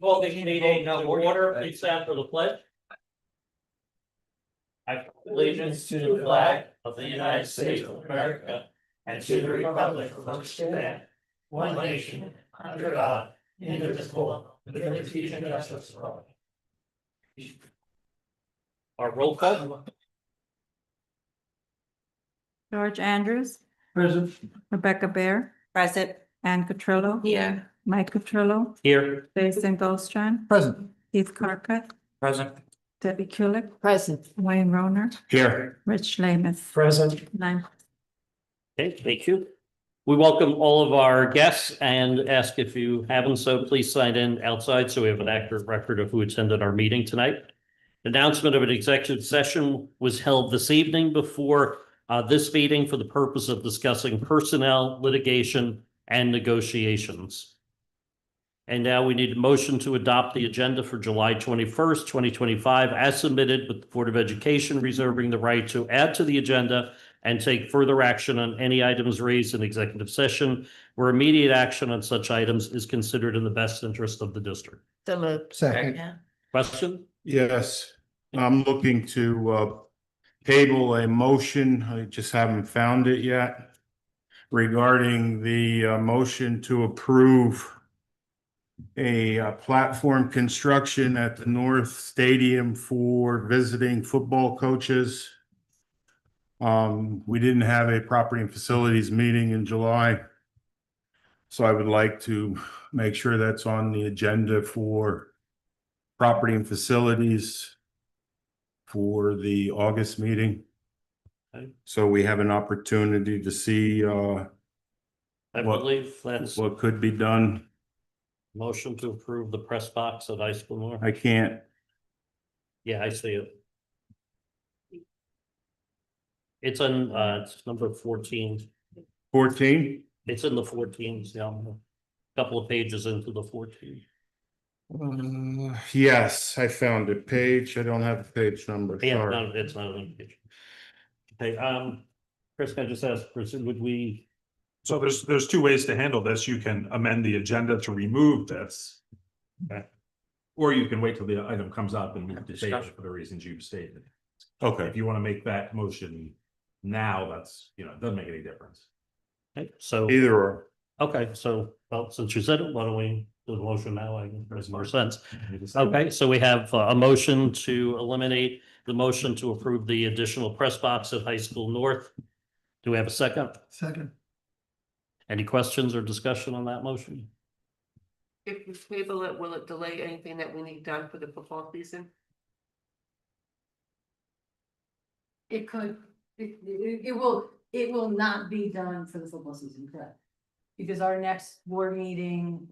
Call this meeting to order. Please stand for the pledge. I pledge allegiance to the flag of the United States of America and to the republic for which it stands, one nation, under God, indivisible, with liberty and justice for all. Our roll call. George Andrews, Present. Rebecca Bear, Present. Ann Cotrillo. Yeah. Mike Cotrillo, Here. Jason Goldstrand, Present. Keith Carcutt, Present. Debbie Kulik, Present. Wayne Roner, Here. Rich Lamus. Present. 9. Okay, thank you. We welcome all of our guests and ask if you haven't so, please sign in outside so we have an accurate record of who attended our meeting tonight. Announcement of an executive session was held this evening before this meeting for the purpose of discussing personnel, litigation, and negotiations. And now we need a motion to adopt the agenda for July 21st, 2025, as submitted, with the Board of Education reserving the right to add to the agenda and take further action on any items raised in executive session where immediate action on such items is considered in the best interest of the district. So moved. Second. Question? Yes, I'm looking to table a motion, I just haven't found it yet, regarding the motion to approve a platform construction at the North Stadium for visiting football coaches. We didn't have a property and facilities meeting in July, so I would like to make sure that's on the agenda for property and facilities for the August meeting. Okay. So we have an opportunity to see I believe that's what could be done. motion to approve the press box at High School North. I can't, Yeah, I see it. It's on, it's number 14. 14? It's in the 14s, yeah. A couple of pages into the 14. Yes, I found it. Page, I don't have the page number, Yeah, sorry. no, it's not on the page. Okay, Chris, can I just ask, would we, So there's two ways to handle this. You can amend the agenda to remove this. Okay. Or you can wait till the item comes up and move to table for the reasons you've stated. Okay, If you want to make that motion now, that's, it doesn't make any difference. okay, so, either or. okay, so, well, since you said it, why don't we do the motion now? I think makes more sense. Okay, so we have a motion to eliminate the motion to approve the additional press box at High School North. Do we have a second? Second. Any questions or discussion on that motion? If you table it, will it delay anything that we need done for the football season? It could, it will not be done for the football season, correct? Because our next board meeting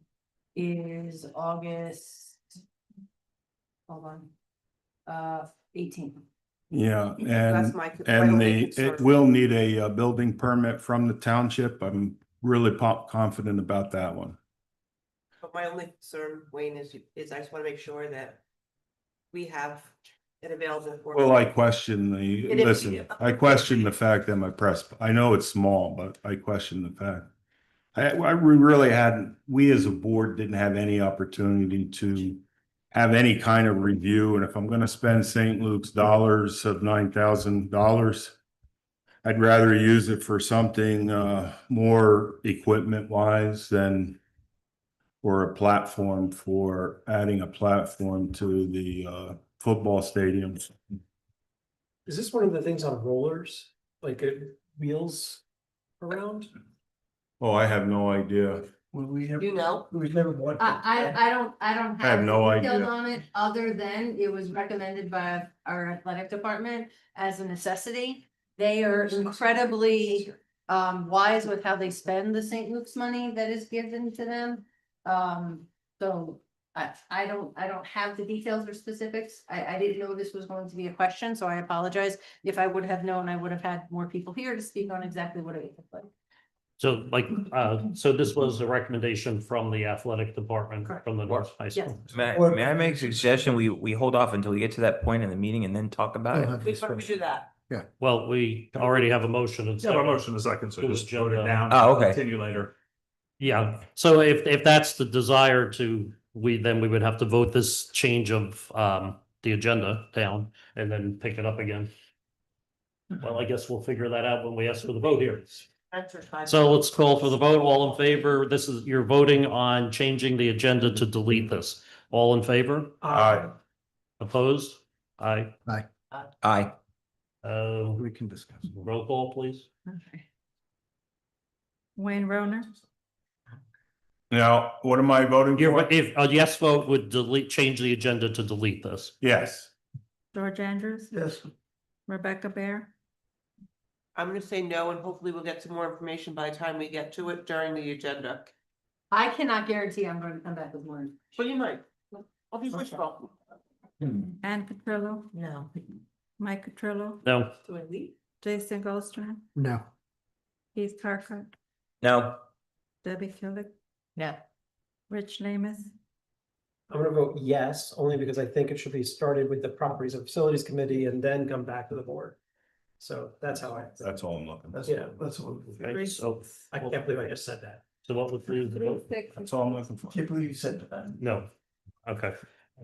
is August. Hold on. 18th. Yeah, That's my and only it concern. will need a building permit from the township. I'm really confident about that one. But my only concern, Wayne, is I just want to make sure that we have it available for. Well, I question the, It is- listen, I question the fact that my press, I know it's small, but I question the fact. We really hadn't, we as a board didn't have any opportunity to have any kind of review, and if I'm gonna spend St. Luke's dollars of $9,000, I'd rather use it for something more equipment wise than or a platform for adding a platform to the football stadiums. Is this one of the things on rollers, like wheels around? Oh, I have no idea. Well, we have, You know, we've never bought. I don't I have have no the details idea. on it, other than it was recommended by our athletic department as a necessity. They are incredibly wise with how they spend the St. Luke's money that is given to them. So I don't have the details or specifics. I didn't know this was going to be a question, so I apologize. If I would have known, I would have had more people here to speak on exactly what it looked like. So like, so this was a recommendation from the athletic department Correct. from the North High School. May I make a suggestion? We hold off until we get to that point in the meeting and then talk about it. we probably do that. Well, we already have a motion and Yeah, a second. motion a second, so To just vote it agenda. down. Oh, okay. Continue later. Yeah, so if that's the desire to then we would have to vote this change of the agenda down and then pick it up again. Well, I guess we'll figure that out when we ask for the vote here. So let's call for the vote. All in favor? This is, you're voting on changing the agenda to delete this. All in favor? Aye. Opposed? Aye. Aye. We can discuss. Roll call, please. Wayne Roner, Now, what am I voting for? If a yes vote would change the agenda to delete this. Yes. George Andrews, Yes. Rebecca Bear, I'm gonna say no, and hopefully we'll get some more information by the time we get to it during the agenda. I cannot guarantee I'm going to come back with more. But you might. I'll be wishful. Ann Petrillo, No. Mike Petrillo, No, Do I leave? Jason Goldstone, No. Keith Parker, No. Debbie Kulik, No. Rich Lamus, I'm gonna vote yes, only because I think it should be started with the Properties and Facilities Committee and then come back to the board. So that's how That's all I'm looking. Yeah, that's what. okay, so, I can't believe I just said that. so what was the vote? That's all I'm looking for. Can't believe you said that. No. Okay.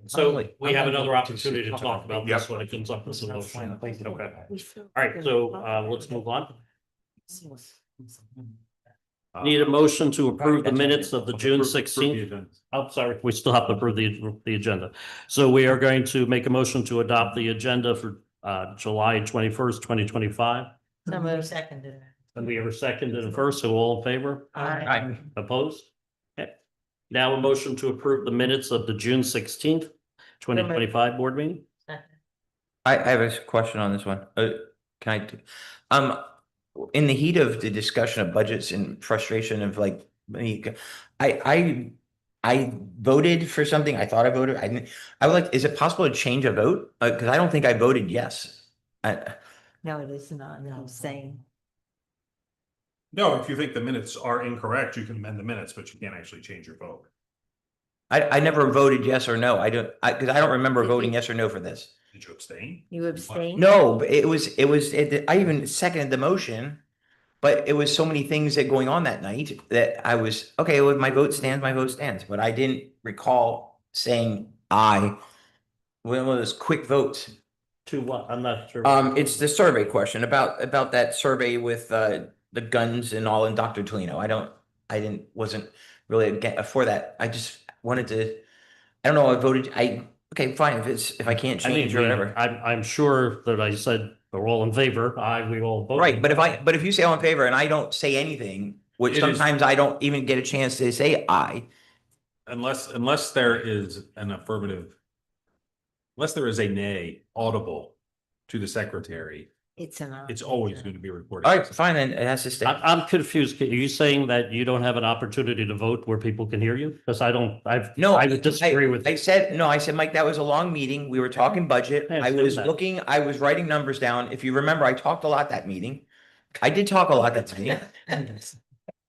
So like- we have another opportunity to talk about this Yep. when it comes up with some motion. Okay. All right, so let's move on. Need a motion to approve the minutes of the June 16th. I'm sorry, we still have to approve the agenda. So we are going to make a motion to adopt the agenda for July 21st, 2025. So moved. Seconded. And we have a second and a first, so all in favor? Aye. Opposed? Okay. Now a motion to approve the minutes of the June 16th, 2025 board meeting. I have a question on this one. Can in the heat of the discussion of budgets and frustration of like, I voted for something. I thought I voted. I didn't. I would like. Is it possible to change a vote? Because I don't think I voted yes. No, it is not. No, I'm saying. No, if you think the minutes are incorrect, you can amend the minutes, but you can't actually change your vote. I never voted yes or no. I don't. Because I don't remember voting yes or no for this. Did you abstain? You abstain? No, but it was. I even seconded the motion. But it was so many things that going on that night that I was, okay, well, my vote stands, but I didn't recall saying aye. One of those quick votes. To what? I'm not sure. It's the survey question about that survey with the guns and all in Dr. Tolino. Wasn't really for that. I just wanted to, I don't know, I voted, okay, fine, if I can't I mean, change or whatever. I'm sure that I said we're all in favor. We all voted. Right, but if you say all in favor and I don't say anything, which It is- sometimes I don't even get a chance to say aye. Unless there is an affirmative. Unless there is a nay audible to the secretary, it's always going to be recorded. All right, fine, then it has to stay. I'm confused. Are you saying that you don't have an opportunity to vote where people can hear you? Because I would disagree with. I said, Mike, that was a long meeting. We were talking budget. I I was understand that. I was writing numbers down. If you remember, I talked a lot that meeting. I did talk a lot that meeting.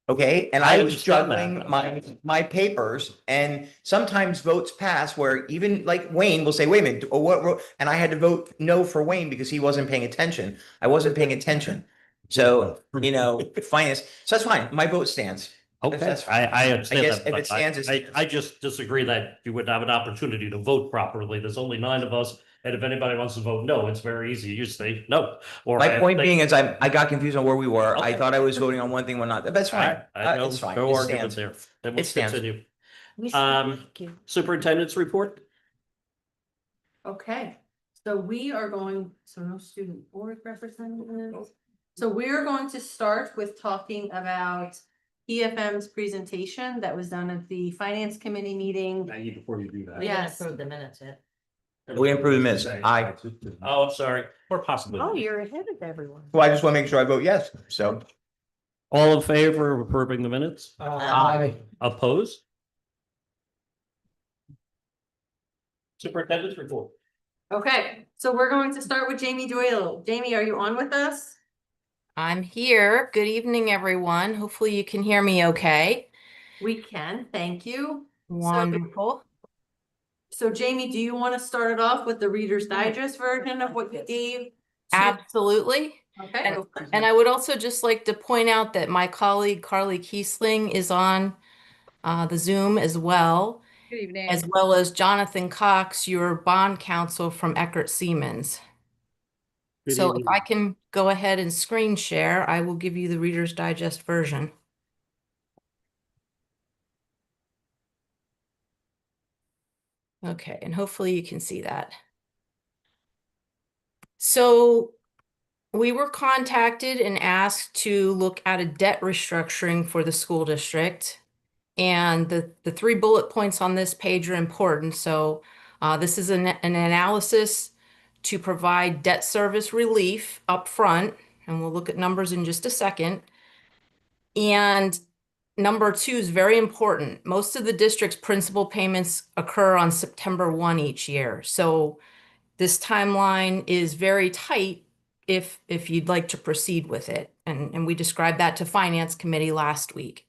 Okay, and I I was understand that. juggling my papers, and sometimes votes pass where even like Wayne will say, wait a minute, what, and I had to vote no for Wayne because he wasn't paying attention. I wasn't paying attention. So, finance, so that's fine. My vote stands. Okay, That's I understand I guess that, if but it stands, it stands. I just disagree that you would have an opportunity to vote properly. There's only 9 of us. And if anybody wants to vote no, it's very easy. You say no. Or My point being is I got confused on where we were. I Okay. thought I was voting on one thing, one not. That's fine. I know, It's fine. no It argument stands. there. Then It let's stands. continue. Superintendent's report? Okay, so we are going, so no student board representatives. So we're going to start with talking about EFM's presentation that was done at the finance committee meeting. Before you do that. Yes. The minutes yet. We improve the minutes. Aye. Oh, I'm sorry. Or possibly. Oh, you're ahead of everyone. Well, I just want to make sure I vote yes. So. All in favor of approving the minutes? Aye. Opposed? Superintendent's report. Okay, so we're going to start with Jamie Doyle. Jamie, are you on with us? I'm here. Good evening, everyone. Hopefully you can hear me okay. We can, thank you. Wonderful. So Jamie, do you want to start it off with the Reader's Digest version of what you gave? Absolutely. Okay. And I would also just like to point out that my colleague Carly Kiesling is on the Zoom as well. Good evening. As well as Jonathan Cox, your bond counsel from Eckert Siemens. Good So if evening. I can go ahead and screen share, I will give you the Reader's Digest version. Okay, and hopefully you can see that. So we were contacted and asked to look at a debt restructuring for the school district. And the 3 bullet points on this page are important. So this is an analysis to provide debt service relief up front, and we'll look at numbers in just a second. And number 2 is very important. Most of the district's principal payments occur on September 1 each year. So this timeline is very tight if you'd like to proceed with it. And we described that to Finance Committee last week.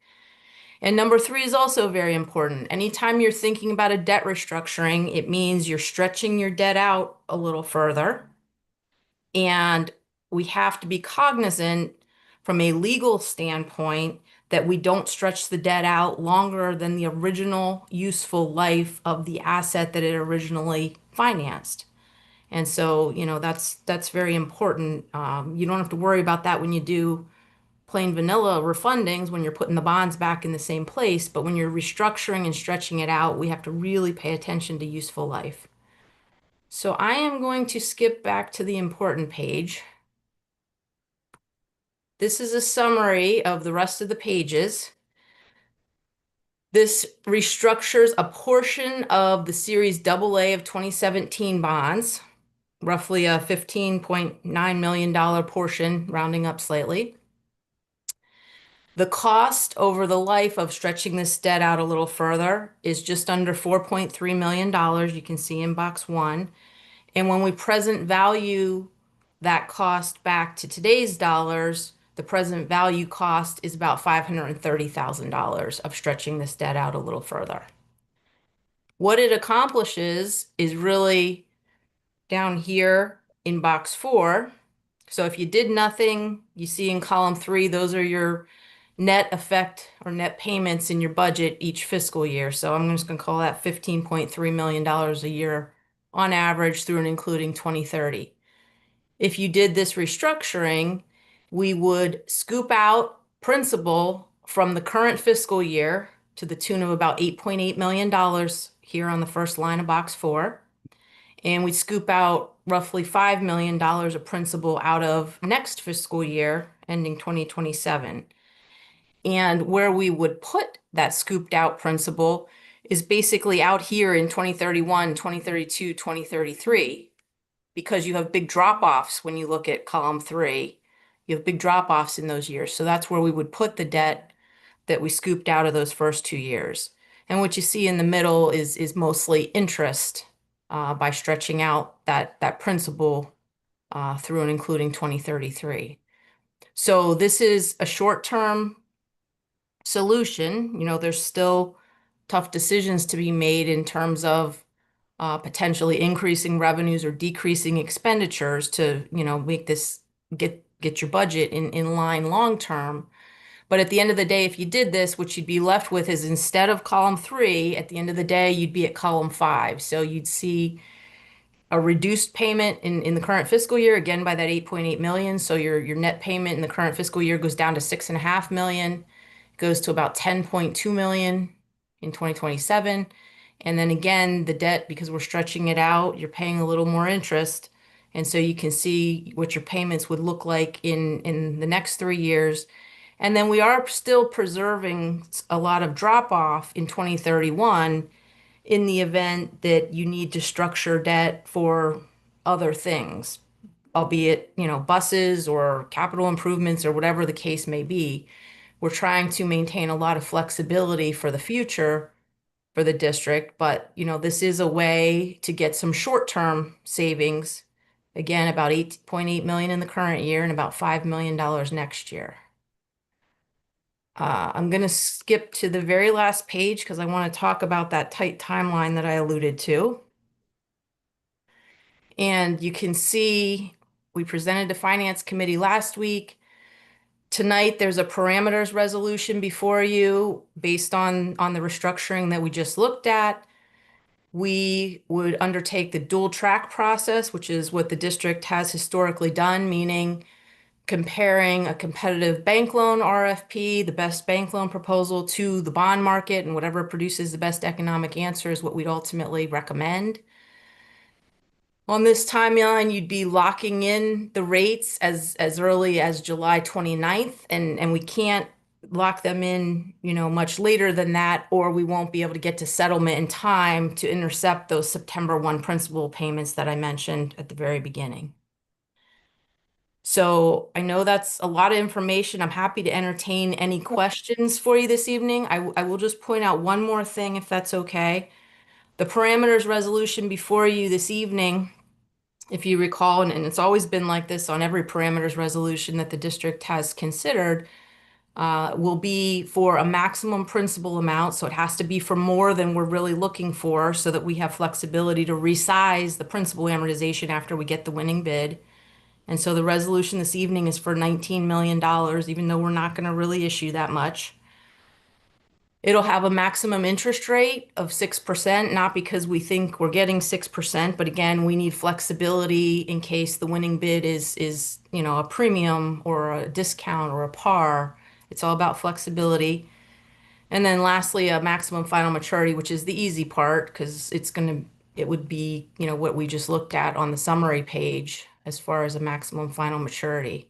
And number 3 is also very important. Anytime you're thinking about a debt restructuring, it means you're stretching your debt out a little further. And we have to be cognizant from a legal standpoint that we don't stretch the debt out longer than the original useful life of the asset that it originally financed. And so, you know, that's very important. You don't have to worry about that when you do plain vanilla refundings, when you're putting the bonds back in the same place. But when you're restructuring and stretching it out, we have to really pay attention to useful life. So I am going to skip back to the important page. This is a summary of the rest of the pages. This restructures a portion of the Series AA of 2017 bonds, roughly a $15.9 million portion, rounding up slightly. The cost over the life of stretching this debt out a little further is just under $4.3 million. You can see in box 1. And when we present value that cost back to today's dollars, the present value cost is about $530,000 of stretching this debt out a little further. What it accomplishes is really down here in box 4. So if you did nothing, you see in column 3, those are your net effect or net payments in your budget each fiscal year. So I'm just going to call that $15.3 million a year on average through and including 2030. If you did this restructuring, we would scoop out principal from the current fiscal year to the tune of about $8.8 million here on the first line of box 4. And we scoop out roughly $5 million of principal out of next fiscal year ending 2027. And where we would put that scooped out principal is basically out here in 2031, 2032, 2033, because you have big drop-offs when you look at column 3. You have big drop-offs in those years. So that's where we would put the debt that we scooped out of those first 2 years. And what you see in the middle is mostly interest by stretching out that principal through and including 2033. So this is a short-term solution. You know, there's still tough decisions to be made in terms of potentially increasing revenues or decreasing expenditures to, you know, make this get your budget in line long term. But at the end of the day, if you did this, what you'd be left with is instead of column 3, at the end of the day, you'd be at column 5. So you'd see a reduced payment in the current fiscal year, again, by that 8.8 million. So your net payment in the current fiscal year goes down to 6.5 million, goes to about 10.2 million in 2027. And then again, the debt, because we're stretching it out, you're paying a little more interest. And so you can see what your payments would look like in the next 3 years. And then we are still preserving a lot of drop off in 2031 in the event that you need to structure debt for other things, albeit, you know, buses or capital improvements or whatever the case may be. We're trying to maintain a lot of flexibility for the future for the district, but, you know, this is a way to get some short-term savings. Again, about 8.8 million in the current year and about $5 million next year. I'm going to skip to the very last page because I want to talk about that tight timeline that I alluded to. And you can see we presented to Finance Committee last week. Tonight, there's a parameters resolution before you based on the restructuring that we just looked at. we would undertake the dual track process, which is what the district has historically done, meaning comparing a competitive bank loan RFP, the best bank loan proposal, to the bond market, and whatever produces the best economic answer is what we'd ultimately recommend. On this timeline, you'd be locking in the rates as early as July 29th, and we can't lock them in, much later than that, or we won't be able to get to settlement in time to intercept those September 1 principal payments that I mentioned at the very beginning. So I know that's a lot of information. I'm happy to entertain any questions for you this evening. I will just point out one more thing, if that's okay. The parameters resolution before you this evening, if you recall, and it's always been like this on every parameters resolution that the district has considered, will be for a maximum principal amount. So it has to be for more than we're really looking for, so that we have flexibility to resize the principal amortization after we get the winning bid. And so the resolution this evening is for $19 million, even though we're not going to really issue that much. It'll have a maximum interest rate of 6%, not because we think we're getting 6%, but again, we need flexibility in case the winning bid is a premium or a discount or a par. It's all about flexibility. And then lastly, a maximum final maturity, which is the easy part, because it would be, what we just looked at on the summary page as far as a maximum final maturity,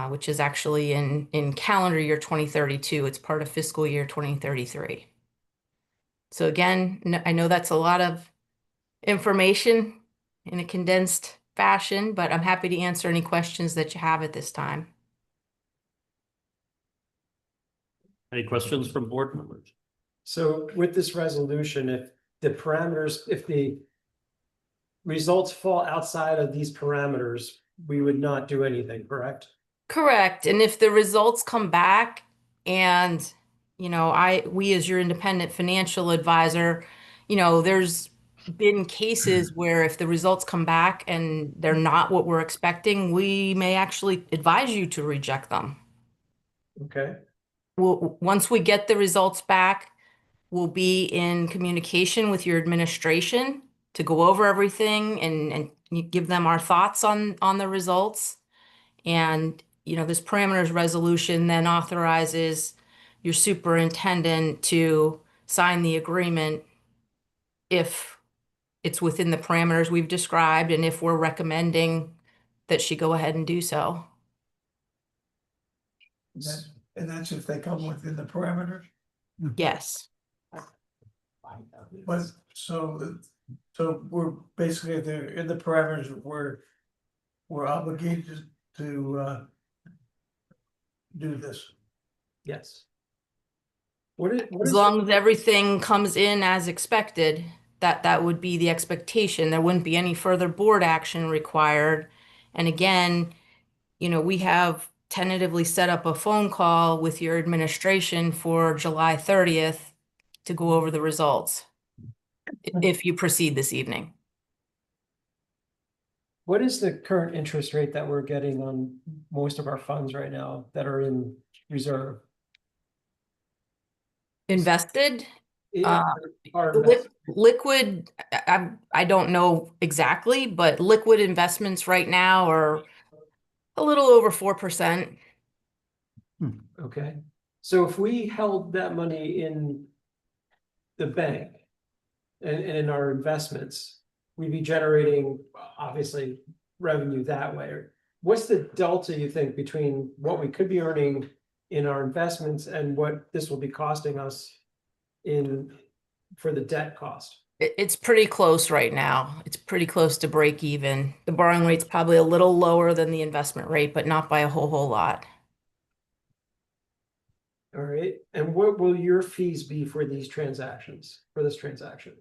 which is actually in calendar year 2032. It's part of fiscal year 2033. So again, I know that's a lot of information in a condensed fashion, but I'm happy to answer any questions that you have at this time. Any questions from board members? So with this resolution, if the results fall outside of these parameters, we would not do anything, correct? Correct. And if the results come back and, we as your independent financial advisor, there's been cases where if the results come back and they're not what we're expecting, we may actually advise you to reject them. Okay. Once we get the results back, we'll be in communication with your administration to go over everything and give them our thoughts on the results. And, this parameters resolution then authorizes your superintendent to sign the agreement if it's within the parameters we've described and if we're recommending that she go ahead and do so. And that's if they come within the parameters? Yes. But so we're basically, if they're in the parameters, we're obligated to do this. Yes. As long as everything comes in as expected, that would be the expectation. There wouldn't be any further board action required. And again, we have tentatively set up a phone call with your administration for July 30th to go over the results, if you proceed this evening. What is the current interest rate that we're getting on most of our funds right now that are in reserve? Invested? Yeah, Liquid, I don't know exactly, but liquid investments right now are a little over 4%. Okay, so if we held that money in the bank and in our investments, we'd be generating obviously revenue that way. What's the delta, you think, between what we could be earning in our investments and what this will be costing us for the debt cost? It's pretty close right now. It's pretty close to break even. The borrowing rate's probably a little lower than the investment rate, but not by a whole lot. All right, and what will your fees be for these transactions, for this transaction?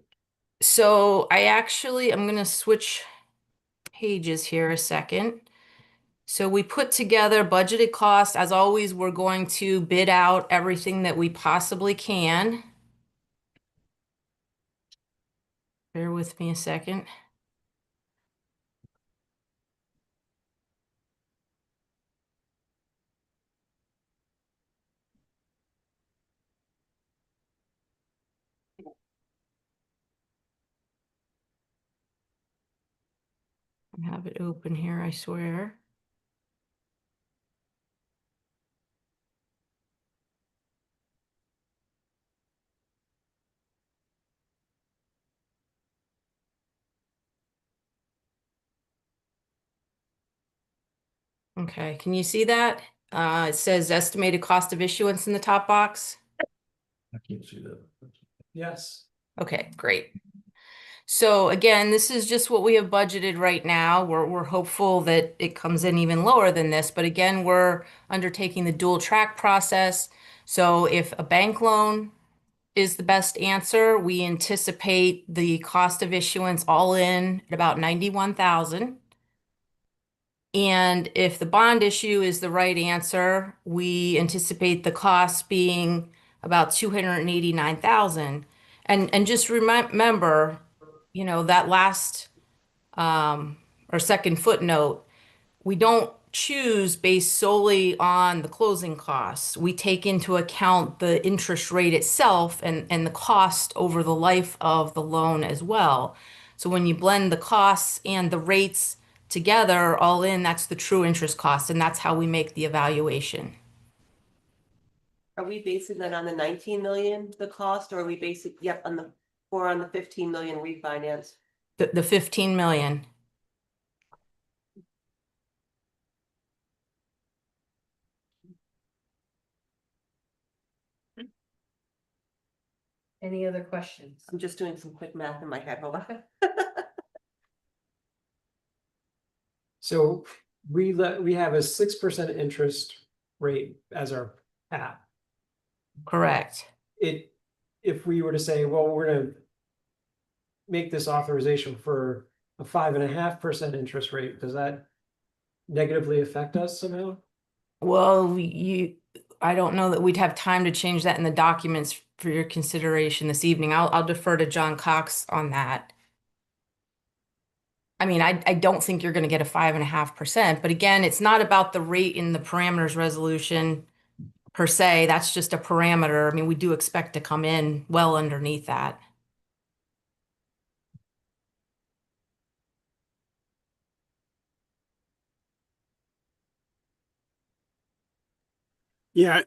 So I'm going to switch pages here a second. So we put together budgeted costs. As always, we're going to bid out everything that we possibly can. Bear with me a second. I have it open here, I swear. Okay, can you see that? It says estimated cost of issuance in the top box. I can't see that. Yes. Okay, great. So again, this is just what we have budgeted right now. We're hopeful that it comes in even lower than this, but again, we're undertaking the dual track process. So if a bank loan is the best answer, we anticipate the cost of issuance all in at about 91,000. And if the bond issue is the right answer, we anticipate the cost being about 289,000. And just remember, you know, that last or second footnote, we don't choose based solely on the closing costs. We take into account the interest rate itself and the cost over the life of the loan as well. So when you blend the costs and the rates together, all in, that's the true interest cost, and that's how we make the evaluation. Are we basing that on the 19 million, the cost, or are we basing, yep, on the, or on the 15 million refinance? The 15 million. Any other questions? I'm just doing some quick math in my head, hold on. So we have a 6% interest rate as our cap. Correct. If we were to say, well, we're gonna make this authorization for a 5.5% interest rate, does that negatively affect us somehow? Well, I don't know that we'd have time to change that in the documents for your consideration this evening. I'll defer to John Cox on that. I mean, I don't think you're going to get a 5.5%, but again, it's not about the rate in the parameters resolution per se. That's just a parameter. I mean, we do expect to come in well underneath that. Yeah,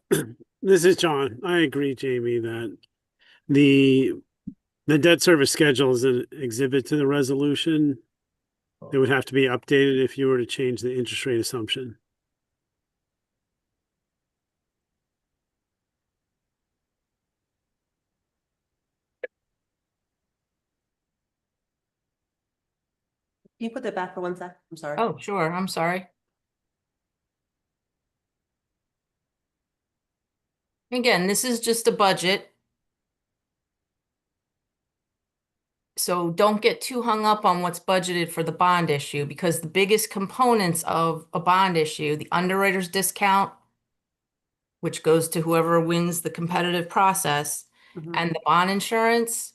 this is John. I agree, Jamie, that the the debt service schedule is an exhibit to the resolution. It would have to be updated if you were to change the interest rate assumption. Can you put that back for 1 sec? I'm sorry. Oh, sure. I'm sorry. Again, this is just a budget. So don't get too hung up on what's budgeted for the bond issue, because the biggest components of a bond issue, the underwriter's discount, which goes to whoever wins the competitive process, Mhm. and the bond insurance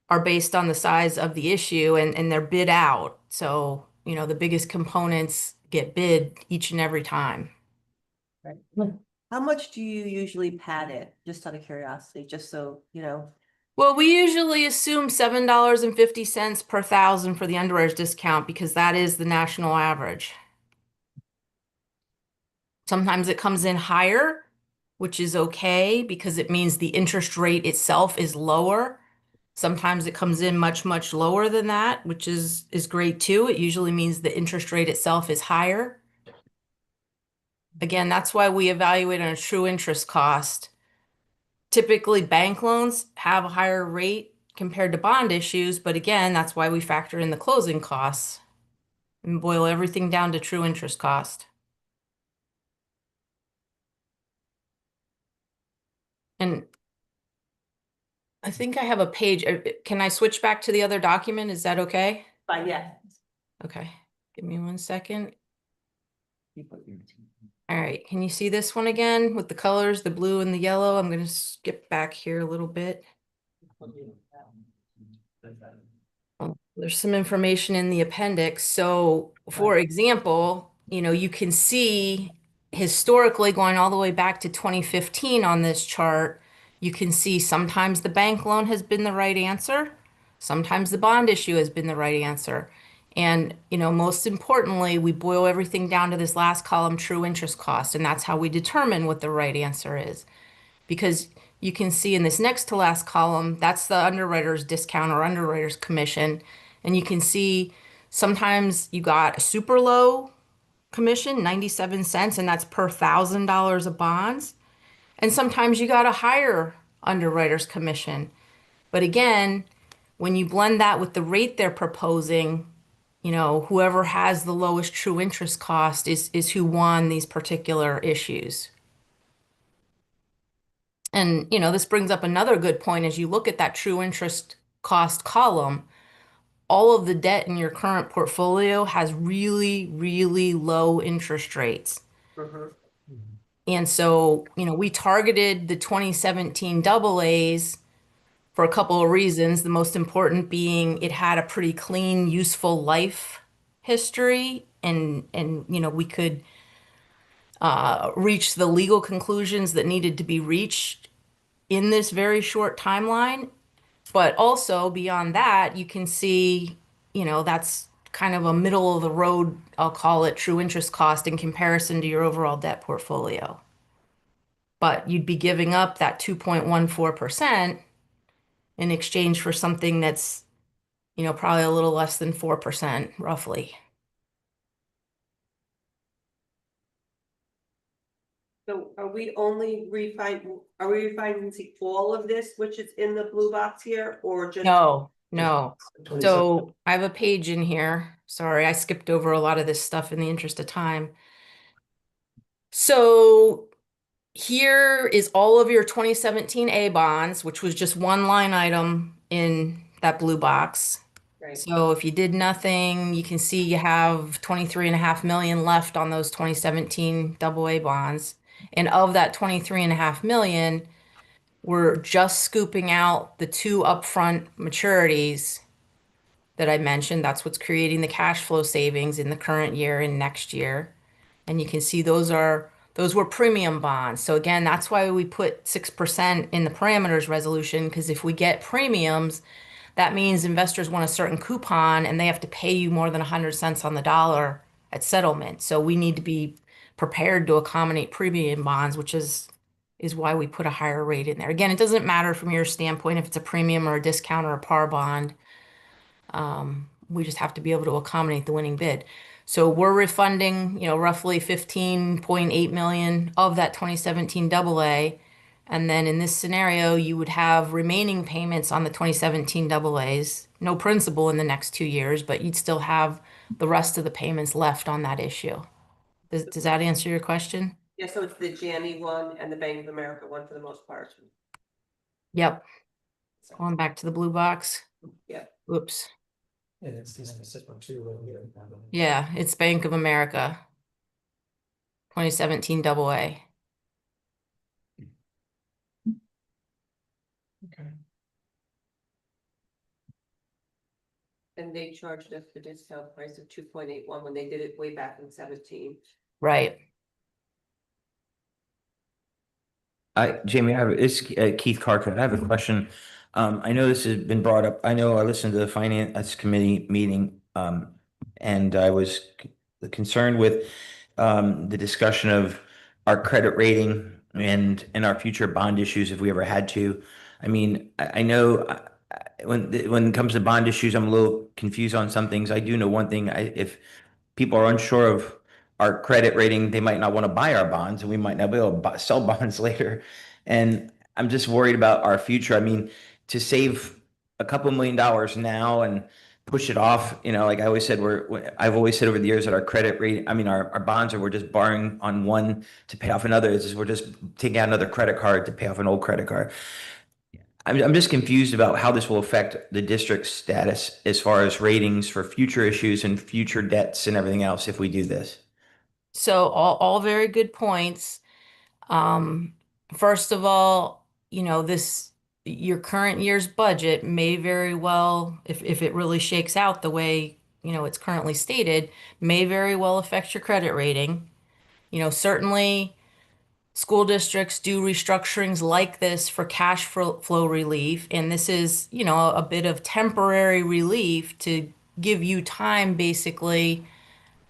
are based on the size of the issue and they're bid out. So, you know, the biggest components get bid each and every time. Right. How much do you usually pad it, just out of curiosity, just so, you know? Well, we usually assume $7.50 per thousand for the underwriter's discount because that is the national average. Sometimes it comes in higher, which is okay because it means the interest rate itself is lower. Sometimes it comes in much, much lower than that, which is great too. It usually means the interest rate itself is higher. Again, that's why we evaluate on a true interest cost. Typically, bank loans have a higher rate compared to bond issues, but again, that's why we factor in the closing costs and boil everything down to true interest cost. And I think I have a page. Can I switch back to the other document? Is that okay? Fine, yeah. Okay, give me 1 second. All right, can you see this one again with the colors, the blue and the yellow? I'm going to skip back here a little bit. There's some information in the appendix. So, for example, you know, you can see historically going all the way back to 2015 on this chart, you can see sometimes the bank loan has been the right answer. Sometimes the bond issue has been the right answer. And, most importantly, we boil everything down to this last column, true interest cost, and that's how we determine what the right answer is. Because you can see in this next to last column, that's the underwriter's discount or underwriter's commission. And you can see sometimes you got a super low commission, 97 cents, and that's per $1,000 of bonds. And sometimes you got a higher underwriter's commission. But again, when you blend that with the rate they're proposing, whoever has the lowest true interest cost is who won these particular issues. And, this brings up another good point as you look at that true interest cost column. All of the debt in your current portfolio has really, really low interest rates. Mhm. And so, we targeted the 2017 double A's for a couple of reasons. The most important being it had a pretty clean, useful life history, and we could reach the legal conclusions that needed to be reached in this very short timeline. But also beyond that, you can see, that's kind of a middle of the road, I'll call it, true interest cost in comparison to your overall debt portfolio. But you'd be giving up that 2.14% in exchange for something that's, probably a little less than 4%, roughly. So are we refinancing all of this, which is in the blue box here, or just? No. So I have a page in here. Sorry, I skipped over a lot of this stuff in the interest of time. So here is all of your 2017 A bonds, which was just one line item in that blue box. Right. So if you did nothing, you can see you have 23.5 million left on those 2017 AA bonds. And of that 23.5 million, we're just scooping out the two upfront maturities that I mentioned. That's what's creating the cash flow savings in the current year and next year. And you can see those were premium bonds. So again, that's why we put 6% in the parameters resolution, because if we get premiums, that means investors want a certain coupon and they have to pay you more than 100 cents on the dollar at settlement. So we need to be prepared to accommodate premium bonds, which is why we put a higher rate in there. Again, it doesn't matter from your standpoint if it's a premium or a discount or a par bond. We just have to be able to accommodate the winning bid. So we're refunding, roughly 15.8 million of that 2017 AA. And then in this scenario, you would have remaining payments on the 2017 AAs, no principal in the next 2 years, but you'd still have the rest of the payments left on that issue. Does that answer your question? Yeah, so it's the Janney one and the Bank of America one for the most part. Yep. Going back to the blue box. Yep. Oops. And it's this one too right here. Yeah, it's Bank of America. 2017 AA. Okay. And they charged us the discount price of 2.81 when they did it way back in 17. Right. Jamie, it's Keith Carter. I have a question. I know this has been brought up. I know I listened to the finance committee meeting, and I was concerned with the discussion of our credit rating and our future bond issues if we ever had to. I mean, I know when it comes to bond issues, I'm a little confused on some things. I do know one thing. If people are unsure of our credit rating, they might not want to buy our bonds, and we might not be able to sell bonds later. And I'm just worried about our future. I mean, to save a couple $1 million now and push it off, like I always said, I've always said over the years that our credit rate, I mean, our bonds we're just borrowing on one to pay off another. We're just taking out another credit card to pay off an old credit card. I'm just confused about how this will affect the district's status as far as ratings for future issues and future debts and everything else if we do this. So all very good points. First of all, your current year's budget may very well, if it really shakes out the way, it's currently stated, may very well affect your credit rating. Certainly school districts do restructurings like this for cash flow relief, and this is, a bit of temporary relief to give you time basically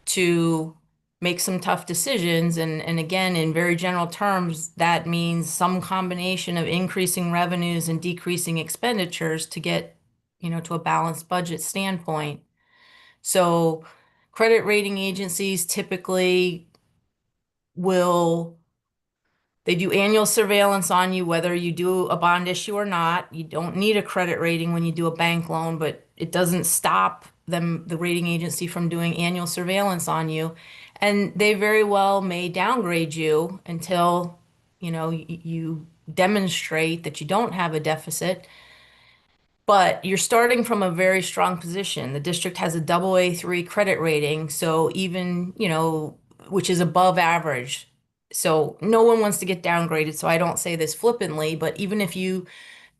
to make some tough decisions. And again, in very general terms, that means some combination of increasing revenues and decreasing expenditures to get, to a balanced budget standpoint. So credit rating agencies typically they do annual surveillance on you, whether you do a bond issue or not. You don't need a credit rating when you do a bank loan, but it doesn't stop the rating agency from doing annual surveillance on you. And they very well may downgrade you until, you demonstrate that you don't have a deficit. But you're starting from a very strong position. The district has a AA3 credit rating, so even, which is above average. So no one wants to get downgraded, so I don't say this flippantly, but even if you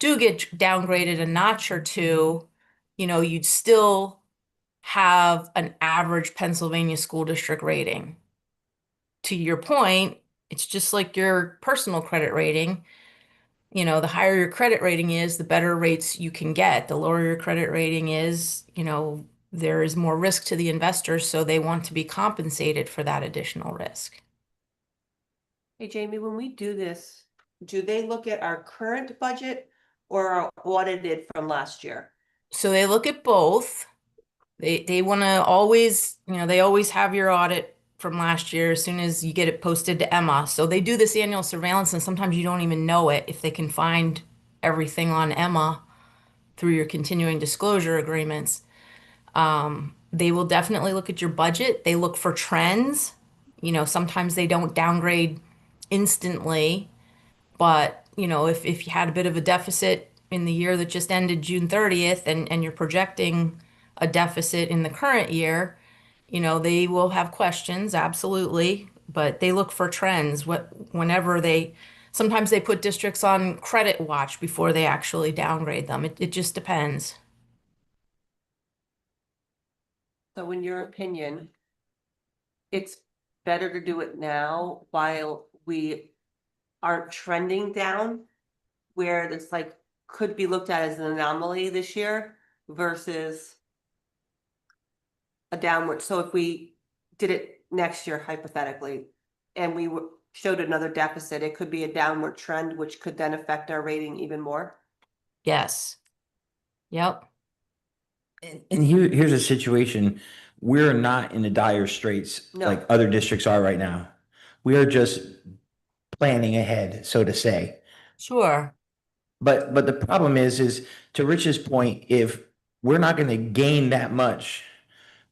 do get downgraded a notch or two, you'd still have an average Pennsylvania school district rating. To your point, it's just like your personal credit rating. The higher your credit rating is, the better rates you can get. The lower your credit rating is, there is more risk to the investors, so they want to be compensated for that additional risk. Hey, Jamie, when we do this, do they look at our current budget or our audited from last year? So they look at both. They want to always, they always have your audit from last year as soon as you get it posted to Emma. So they do this annual surveillance, and sometimes you don't even know it if they can find everything on Emma through your continuing disclosure agreements. They will definitely look at your budget. They look for trends. Sometimes they don't downgrade instantly, but if you had a bit of a deficit in the year that just ended June 30th and you're projecting a deficit in the current year, they will have questions, absolutely, but they look for trends. Sometimes they put districts on credit watch before they actually downgrade them. It just depends. So in your opinion, it's better to do it now while we aren't trending down, where this could be looked at as an anomaly this year versus a downward. So if we did it next year hypothetically, and we showed another deficit, it could be a downward trend, which could then affect our rating even more. Yes. Yep. And here's a situation, we're not in the dire straits No. like other districts are right now. We are just planning ahead, so to say. Sure. But the problem is to Rich's point, if we're not going to gain that much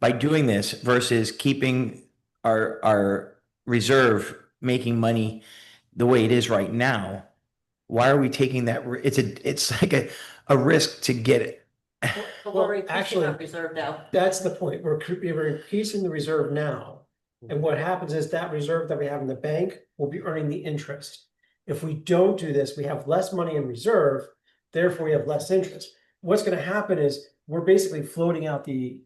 by doing this versus keeping our reserve making money the way it is right now, why are we taking that? It's like a risk to get it. But Well, we're increasing actually, our reserve now. That's the point. We're increasing the reserve now. And what happens is that reserve that we have in the bank will be earning the interest. If we don't do this, we have less money in reserve, therefore we have less interest. What's going to happen is we're basically floating out the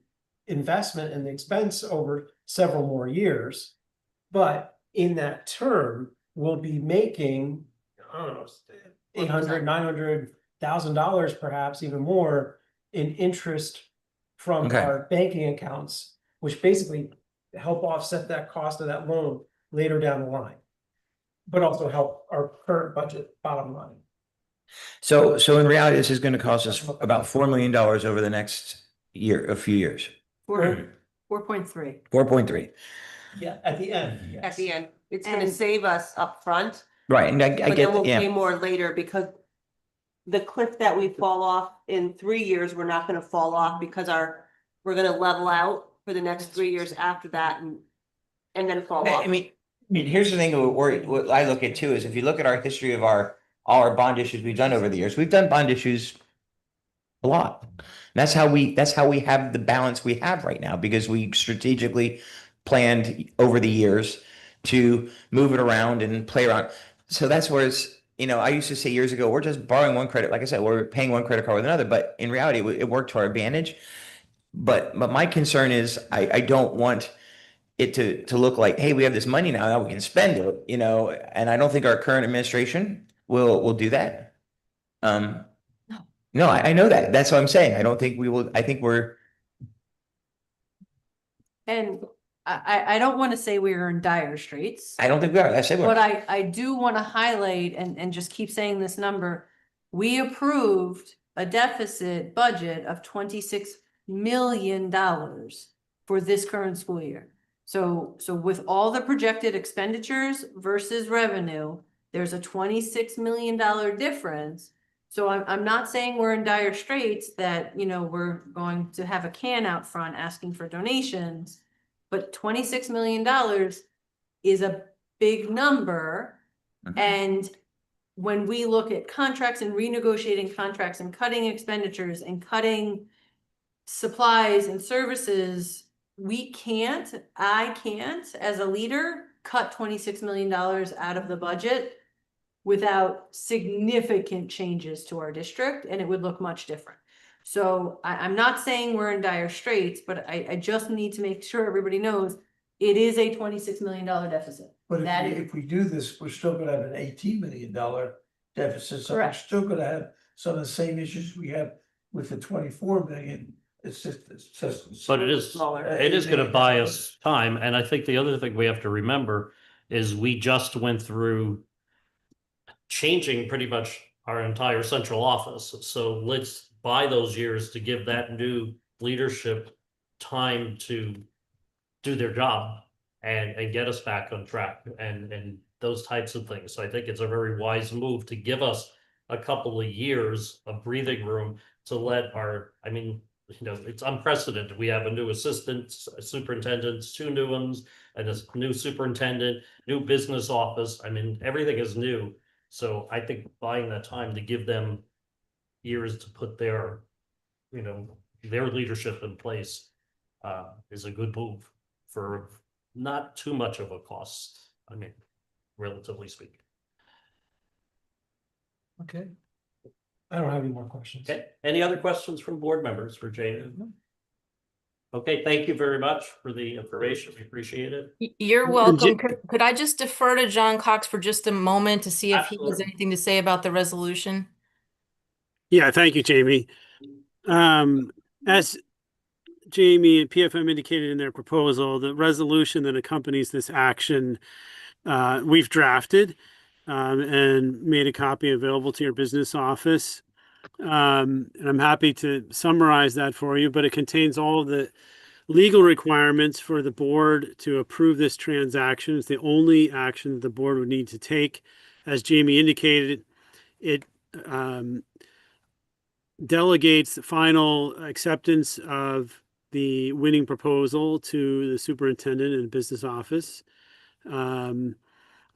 investment and the expense over several more years. But in that term, we'll be making, I don't know, $800,000, $900,000, perhaps even more in interest from Okay. our banking accounts, which basically help offset that cost of that loan later down the line, but also help our current budget bottom line. So in reality, this is going to cost us about $4 million over the next a few years. 4.3. 4.3. Yeah, at the end. At yes. the end, it's gonna And- save us up front, Right, and I but then get, we'll pay yeah, more later because the cliff that we fall off in 3 years, we're not gonna fall off because we're gonna level out for the next 3 years after that and then fall off. I mean, here's the thing, what I look at too, is if you look at our history of all our bond issues we've done over the years, we've done bond issues a lot. That's how we have the balance we have right now, because we strategically planned over the years to move it around and play around. So that's where I used to say years ago, we're just borrowing one credit. Like I said, we're paying one credit card with another, but in reality, it worked to our advantage. But my concern is I don't want it to look like, hey, we have this money now we can spend it, and I don't think our current administration will do that. No, I know that. That's what I'm saying. I don't think we will. I think we're And I don't want to say we are in dire straits. I don't think we are. I said But we're, I do want to highlight and just keep saying this number. We approved a deficit budget of $26 million for this current school year. So with all the projected expenditures versus revenue, there's a $26 million difference. So I'm not saying we're in dire straits that, you know, we're going to have a can out front asking for donations. But $26 million is a big number. Mhm. And when we look at contracts and renegotiating contracts and cutting expenditures and cutting supplies and services, I can't, as a leader, cut $26 million out of the budget without significant changes to our district, and it would look much different. So I'm not saying we're in dire straits, but I just need to make sure everybody knows it is a $26 million deficit. But That if is- if we do this, we're still gonna have an $18 million deficit, so we're Correct. still gonna have some of the same issues we have with the 24 million. It's just. But it is gonna buy us time, and I think the other thing we have to remember is we just went through changing pretty much our entire central office, so let's buy those years to give that new leadership time to do their job and get us back on track and those types of things. So I think it's a very wise move to give us a couple of years of breathing room to let our, I mean, you know, it's unprecedented. We have a new assistant superintendent, two new ones, and a new superintendent, new business office. I mean, everything is new. So I think buying that time to give them years to put their, you know, their leadership in place is a good move for not too much of a cost. I mean, relatively speaking. Okay. I don't have any more questions. Okay, any other questions from board members for Jane? Okay, thank you very much for the information. We appreciate it. You're And welcome. Could I just defer to John Cox for just a moment to see if he has Absolutely. anything to say about the resolution? Yeah, thank you, Jamie. As Jamie and PFM indicated in their proposal, the resolution that accompanies this action, we've drafted and made a copy available to your business office. And I'm happy to summarize that for you, but it contains all of the legal requirements for the board to approve this transaction. It's the only action the board would need to take. As Jamie indicated, it delegates the final acceptance of the winning proposal to the superintendent and business office.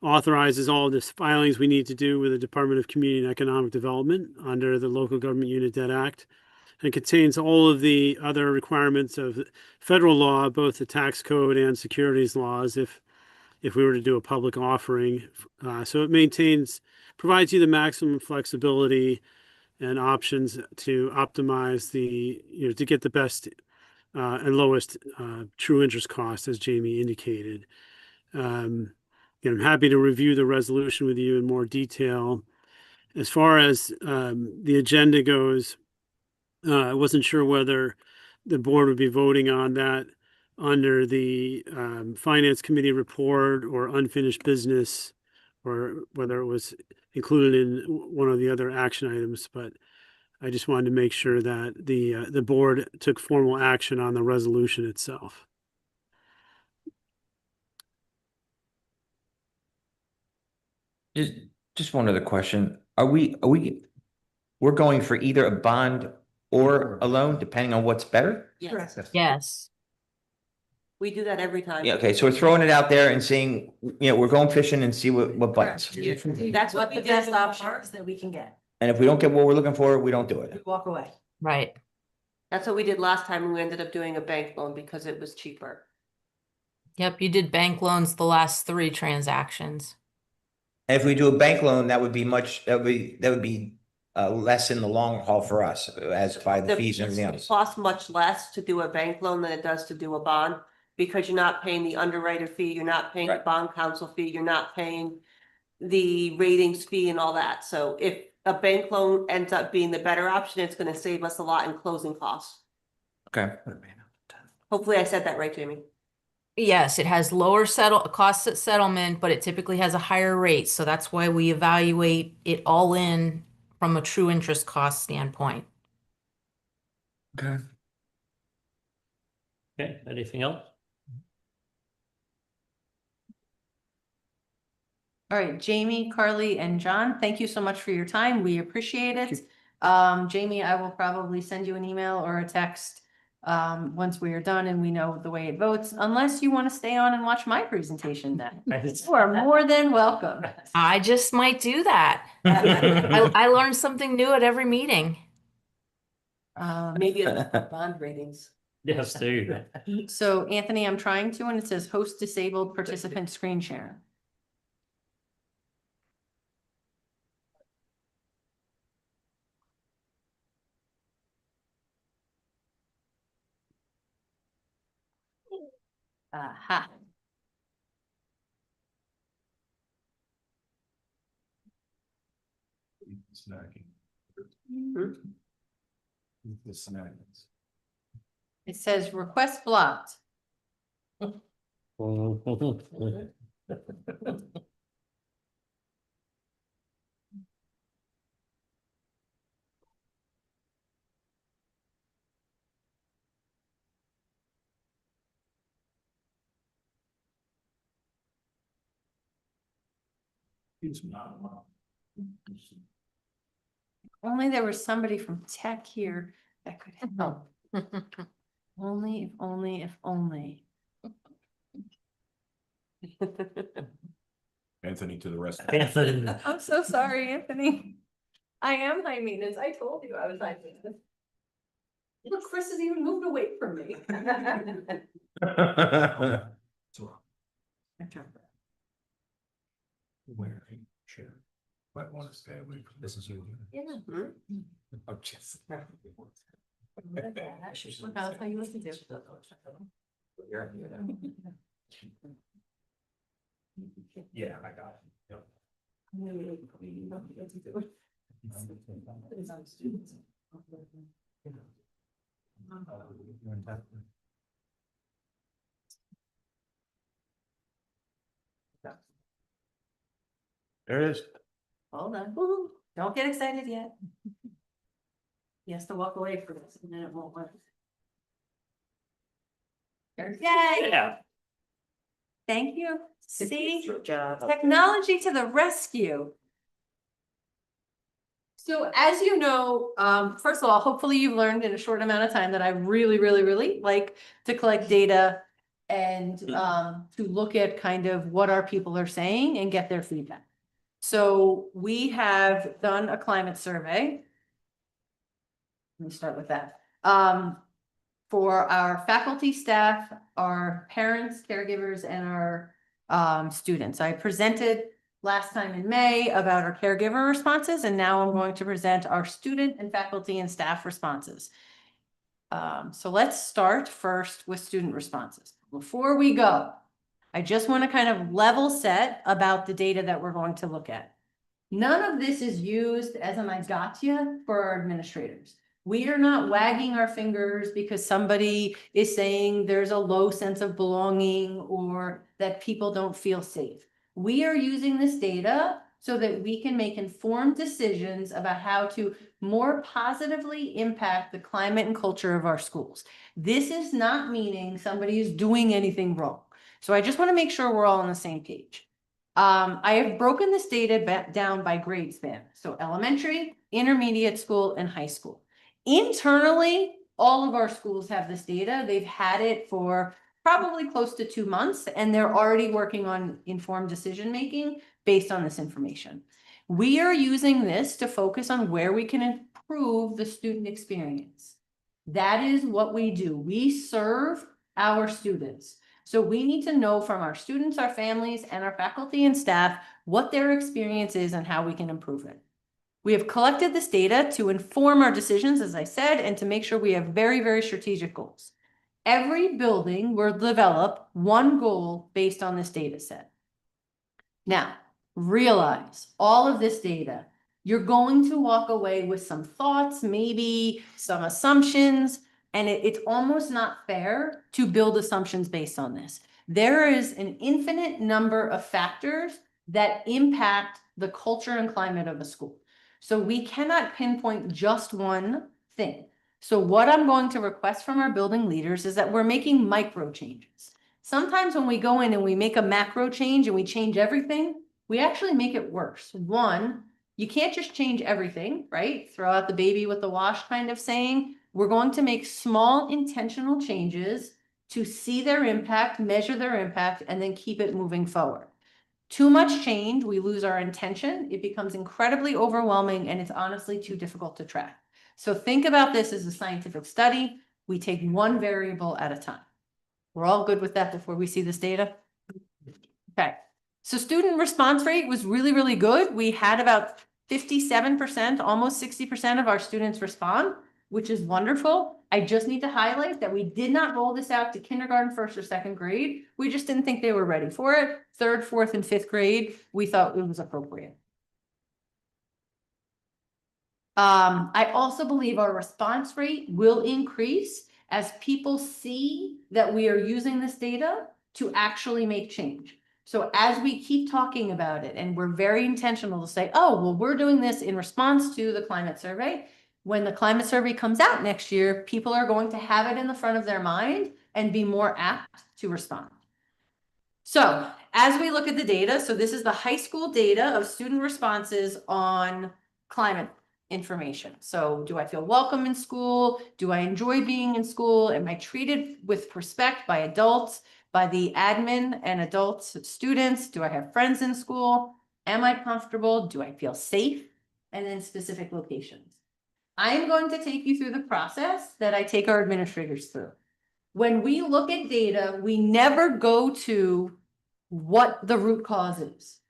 Authorizes all of the filings we need to do with the Department of Community and Economic Development under the Local Government Unit Debt Act, and contains all of the other requirements of federal law, both the tax code and securities laws, if we were to do a public offering. So it provides you the maximum flexibility and options to optimize to get the best and lowest true interest cost, as Jamie indicated. I'm happy to review the resolution with you in more detail. As far as the agenda goes, I wasn't sure whether the board would be voting on that under the Finance Committee report or unfinished business, or whether it was included in one of the other action items, but I just wanted to make sure that the board took formal action on the resolution itself. just one other question. We're going for either a bond or a loan, depending on what's better? Yes, Yes. we do that every time. Yeah, okay, so we're throwing it out there and seeing, we're going fishing and see what bites. That's what What we the did best so far. options that we can get, And if we don't get what we're looking for, we don't do we it. walk away. Right. That's what we did last time, and we ended up doing a bank loan because it was cheaper. Yep, you did bank loans the last 3 transactions. And if we do a bank loan, that would be less in the long haul for us, as by the fees and everything It else. costs much less to do a bank loan than it does to do a bond, because you're not paying the underwriter fee, you're not paying the Right. bond counsel fee, you're not paying the ratings fee and all that. So if a bank loan ends up being the better option, it's gonna save us a lot in closing costs. Okay. Hopefully I said that right, Jamie. Yes, it has lower costs at settlement, but it typically has a higher rate. So that's why we evaluate it all in from a true interest cost standpoint. Okay. Okay, anything else? All right, Jamie, Carly, and John, thank you so much for your time. We appreciate it. Jamie, I will probably send you an email or a text once we are done and we know the way it votes, unless you want to stay on and watch my presentation then. You are more than welcome. I just might do that. I learn something new at every meeting. Maybe about bond ratings. Yes, there you go. So Anthony, I'm trying to, and it says host disabled participant screen share. Aha. Snacking. The snacks. It says request blocked. Only there was somebody from tech here that could help. Only, if only, if only. Anthony to the rest. Anthony. I'm so sorry, Anthony. I am high maintenance. I told you I was high maintenance. Look, Chris has even moved away from me. Where? Sure. Might want to stay away from this. Is you. Yeah. Oh, just. Look, I'll tell you what to do. Yeah, I got it. Yep. There it is. Hold on. Woo-hoo. Don't get excited yet. He has to walk away from this and then it won't work. Yay! Yeah. Thank you. See, Good job. technology to the rescue. So as you know, first of all, hopefully you've learned in a short amount of time that I really, really, really like to collect data and to look at kind of what our people are saying and get their feedback. So we have done a climate survey. Let me start with that. For our faculty, staff, our parents, caregivers, and our students. I presented last time in May about our caregiver responses, and now I'm going to present our student and faculty and staff responses. So let's start first with student responses. Before we go, I just want to kind of level set about the data that we're going to look at. None of this is used as an I gotcha for our administrators. We are not wagging our fingers because somebody is saying there's a low sense of belonging or that people don't feel safe. We are using this data so that we can make informed decisions about how to more positively impact the climate and culture of our schools. This is not meaning somebody is doing anything wrong. So I just want to make sure we're all on the same page. I have broken this data down by grade span. So elementary, intermediate school, and high school. Internally, all of our schools have this data. They've had it for probably close to 2 months, and they're already working on informed decision-making based on this information. We are using this to focus on where we can improve the student experience. That is what we do. We serve our students. So we need to know from our students, our families, and our faculty and staff what their experience is and how we can improve it. We have collected this data to inform our decisions, as I said, and to make sure we have very, very strategic goals. Every building will develop one goal based on this data set. Now, realize all of this data, you're going to walk away with some thoughts, maybe some assumptions, and it's almost not fair to build assumptions based on this. There is an infinite number of factors that impact the culture and climate of a school. So we cannot pinpoint just one thing. So what I'm going to request from our building leaders is that we're making micro changes. Sometimes when we go in and we make a macro change and we change everything, we actually make it worse. One, you can't just change everything, right? Throw out the baby with the wash kind of saying. We're going to make small intentional changes to see their impact, measure their impact, and then keep it moving forward. Too much change, we lose our intention. It becomes incredibly overwhelming, and it's honestly too difficult to track. So think about this as a scientific study. We take one variable at a time. We're all good with that before we see this data? Okay. So student response rate was really, really good. We had about 57%, almost 60% of our students respond, which is wonderful. I just need to highlight that we did not roll this out to kindergarten, first or second grade. We just didn't think they were ready for it. Third, fourth, and fifth grade, we thought it was appropriate. I also believe our response rate will increase as people see that we are using this data to actually make change. So as we keep talking about it, and we're very intentional to say, oh, well, we're doing this in response to the climate survey. When the climate survey comes out next year, people are going to have it in the front of their mind and be more apt to respond. So as we look at the data, so this is the high school data of student responses on climate information. So do I feel welcome in school? Do I enjoy being in school? Am I treated with respect by adults, by the admin and adults, students? Do I have friends in school? Am I comfortable? Do I feel safe? And then specific locations. I'm going to take you through the process that I take our administrators through. When we look at data, we never go to what the root cause is.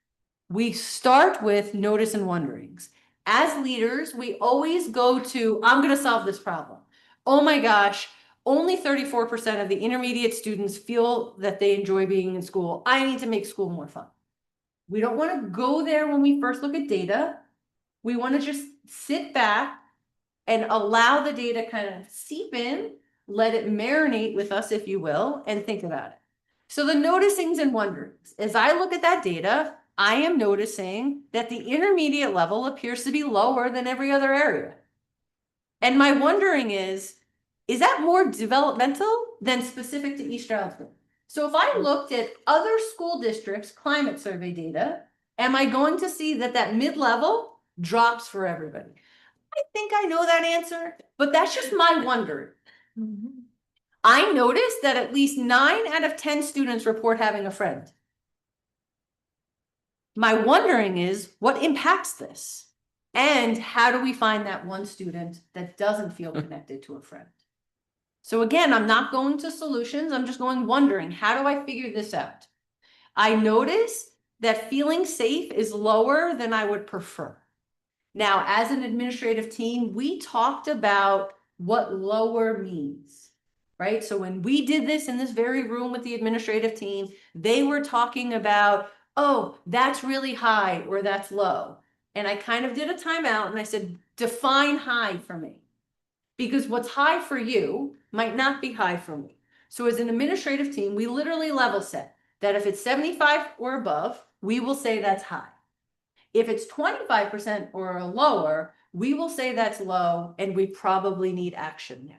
We start with notice and wonderings. As leaders, we always go to, I'm going to solve this problem. Oh my gosh, only 34% of the intermediate students feel that they enjoy being in school. I need to make school more fun. We don't want to go there when we first look at data. We want to just sit back and allow the data kind of seep in, let it marinate with us, if you will, and think about it. So the noticings and wonderings, as I look at that data, I am noticing that the intermediate level appears to be lower than every other area. And my wondering is that more developmental than specific to East Stroudsburg? So if I looked at other school districts' climate survey data, am I going to see that that mid-level drops for everybody? I think I know that answer, but that's just my wondering. I noticed that at least 9 out of 10 students report having a friend. My wondering is what impacts this? And how do we find that one student that doesn't feel connected to a friend? So again, I'm not going to solutions. I'm just going wondering, how do I figure this out? I notice that feeling safe is lower than I would prefer. Now, as an administrative team, we talked about what lower means, right? So when we did this in this very room with the administrative team, they were talking about, oh, that's really high or that's low. And I kind of did a timeout and I said, define high for me. Because what's high for you might not be high for me. So as an administrative team, we literally level set that if it's 75 or above, we will say that's high. If it's 25% or lower, we will say that's low and we probably need action there.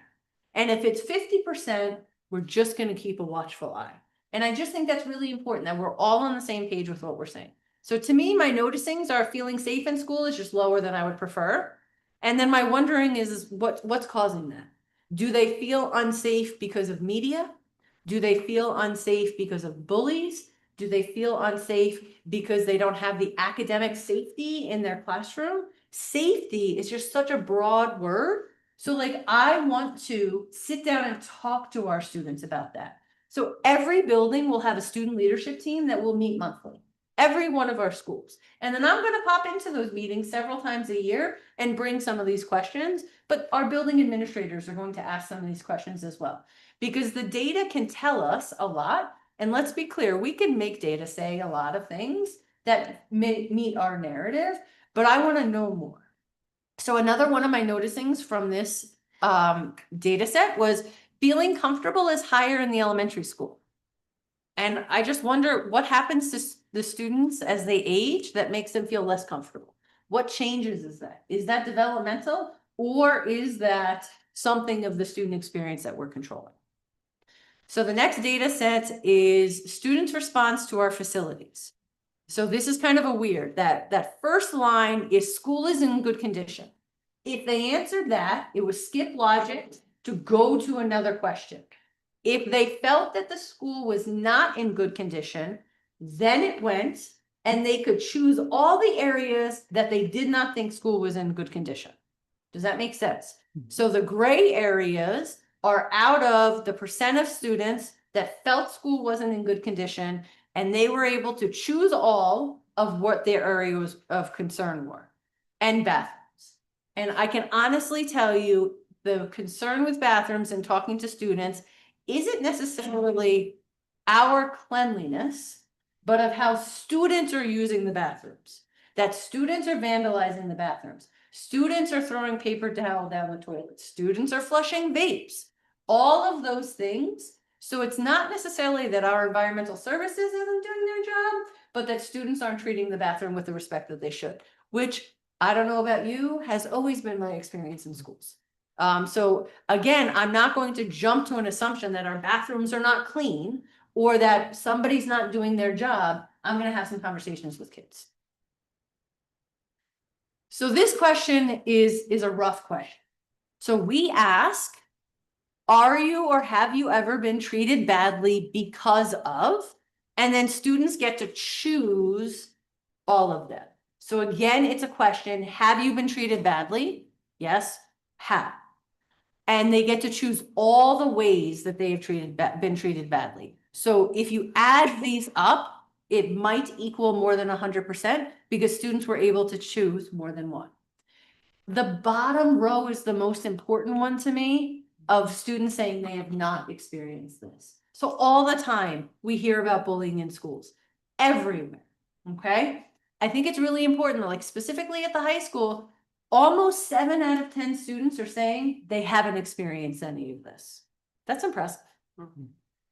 And if it's 50%, we're just going to keep a watchful eye. And I just think that's really important that we're all on the same page with what we're saying. So to me, my noticings are feeling safe in school is just lower than I would prefer. And then my wondering is what's causing that? Do they feel unsafe because of media? Do they feel unsafe because of bullies? Do they feel unsafe because they don't have the academic safety in their classroom? Safety is just such a broad word. So like, I want to sit down and talk to our students about that. So every building will have a student leadership team that will meet monthly. Every one of our schools. And then I'm going to pop into those meetings several times a year and bring some of these questions. But our building administrators are going to ask some of these questions as well. Because the data can tell us a lot. And let's be clear, we can make data say a lot of things that may meet our narrative, but I want to know more. So another one of my noticings from this data set was feeling comfortable is higher in the elementary school. And I just wonder what happens to the students as they age that makes them feel less comfortable? What changes is that? Is that developmental, or is that something of the student experience that we're controlling? So the next data set is students' response to our facilities. So this is kind of a weird, that first line is school is in good condition. If they answered that, it was skip logic to go to another question. If they felt that the school was not in good condition, then it went and they could choose all the areas that they did not think school was in good condition. Does that make sense? So the gray areas are out of the percent of students that felt school wasn't in good condition, and they were able to choose all of what their areas of concern were, and bathrooms. And I can honestly tell you, the concern with bathrooms and talking to students isn't necessarily our cleanliness, but of how students are using the bathrooms. That students are vandalizing the bathrooms. Students are throwing paper towel down the toilet. Students are flushing vapes. All of those things. So it's not necessarily that our environmental services isn't doing their job, but that students aren't treating the bathroom with the respect that they should, which I don't know about you, has always been my experience in schools. So again, I'm not going to jump to an assumption that our bathrooms are not clean or that somebody's not doing their job. I'm going to have some conversations with kids. So this question is a rough question. So we ask, are you or have you ever been treated badly because of? And then students get to choose all of them. So again, it's a question, have you been treated badly? Yes, have. And they get to choose all the ways that they have been treated badly. So if you add these up, it might equal more than 100% because students were able to choose more than one. The bottom row is the most important one to me, of students saying they have not experienced this. So all the time we hear about bullying in schools, everywhere, okay? I think it's really important, like specifically at the high school, almost 7 out of 10 students are saying they haven't experienced any of this. That's impressive.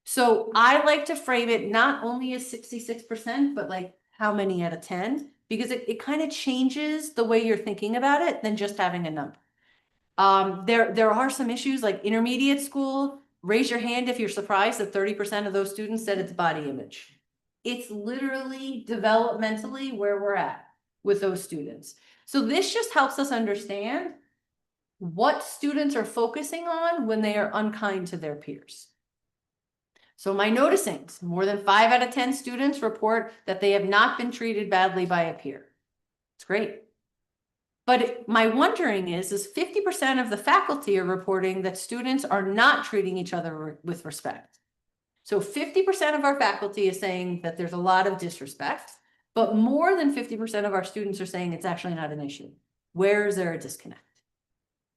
So I like to frame it not only as 66%, but like how many out of 10, because it kind of changes the way you're thinking about it than just having a number. There are some issues like intermediate school. Raise your hand if you're surprised that 30% of those students said it's body image. It's literally developmentally where we're at with those students. So this just helps us understand what students are focusing on when they are unkind to their peers. So my noticings, more than 5 out of 10 students report that they have not been treated badly by a peer. It's great. But my wondering is 50% of the faculty are reporting that students are not treating each other with respect. So 50% of our faculty is saying that there's a lot of disrespect, but more than 50% of our students are saying it's actually not an issue. Where is there a disconnect?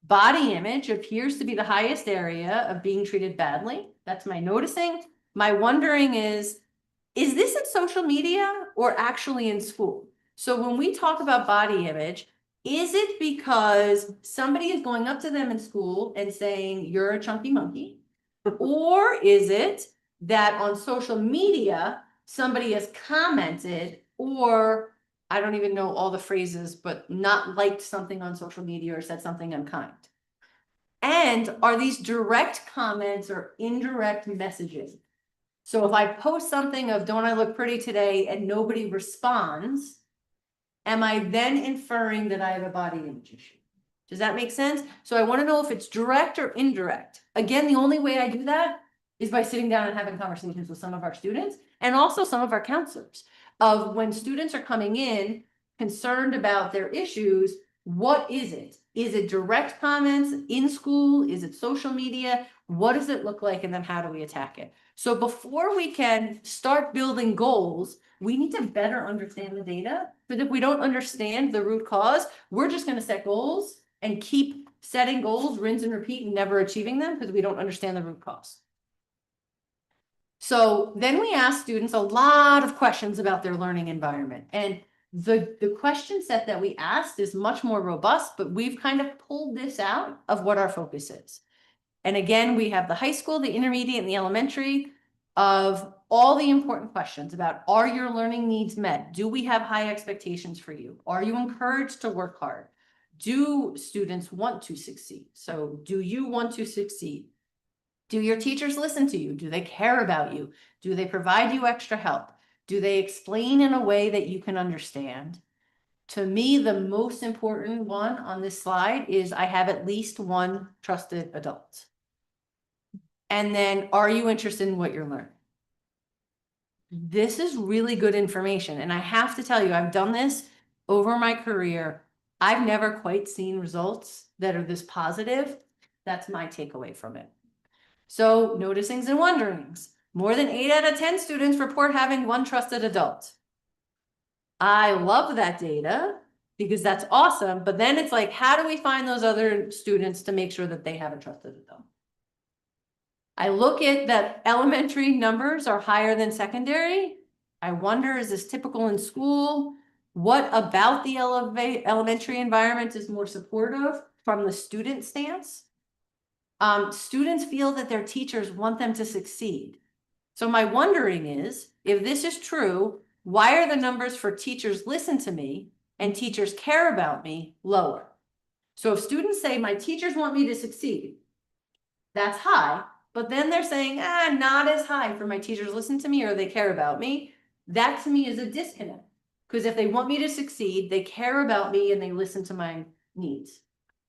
Body image appears to be the highest area of being treated badly. That's my noticing. My wondering is this in social media or actually in school? So when we talk about body image, is it because somebody is going up to them in school and saying, you're a chunky monkey? Or is it that on social media, somebody has commented, or I don't even know all the phrases, but not liked something on social media or said something unkind? And are these direct comments or indirect messaging? So if I post something of, don't I look pretty today, and nobody responds, am I then inferring that I have a body image issue? Does that make sense? So I want to know if it's direct or indirect. Again, the only way I do that is by sitting down and having conversations with some of our students and also some of our counselors, of when students are coming in concerned about their issues, what is it? Is it direct comments in school? Is it social media? What does it look like? And then how do we attack it? So before we can start building goals, we need to better understand the data. But if we don't understand the root cause, we're just going to set goals and keep setting goals, rinse and repeat, and never achieving them because we don't understand the root cause. So then we ask students a lot of questions about their learning environment. And the question set that we asked is much more robust, but we've kind of pulled this out of what our focus is. And again, we have the high school, the intermediate, and the elementary. of all the important questions about, are your learning needs met? Do we have high expectations for you? Are you encouraged to work hard? Do students want to succeed? So do you want to succeed? Do your teachers listen to you? Do they care about you? Do they provide you extra help? Do they explain in a way that you can understand? To me, the most important one on this slide is I have at least one trusted adult. And then, are you interested in what you're learning? This is really good information. And I have to tell you, I've done this over my career. I've never quite seen results that are this positive. That's my takeaway from it. So noticings and wonderings. More than 8 out of 10 students report having one trusted adult. I love that data because that's awesome. But then it's like, how do we find those other students to make sure that they have a trusted adult? I look at that elementary numbers are higher than secondary. I wonder, is this typical in school? What about the elementary environment is more supportive from the student stance? Students feel that their teachers want them to succeed. So my wondering is, if this is true, why are the numbers for teachers listen to me and teachers care about me lower? So if students say, my teachers want me to succeed, that's high. But then they're saying, not as high for my teachers listen to me or they care about me. That to me is a disconnect. Because if they want me to succeed, they care about me and they listen to my needs.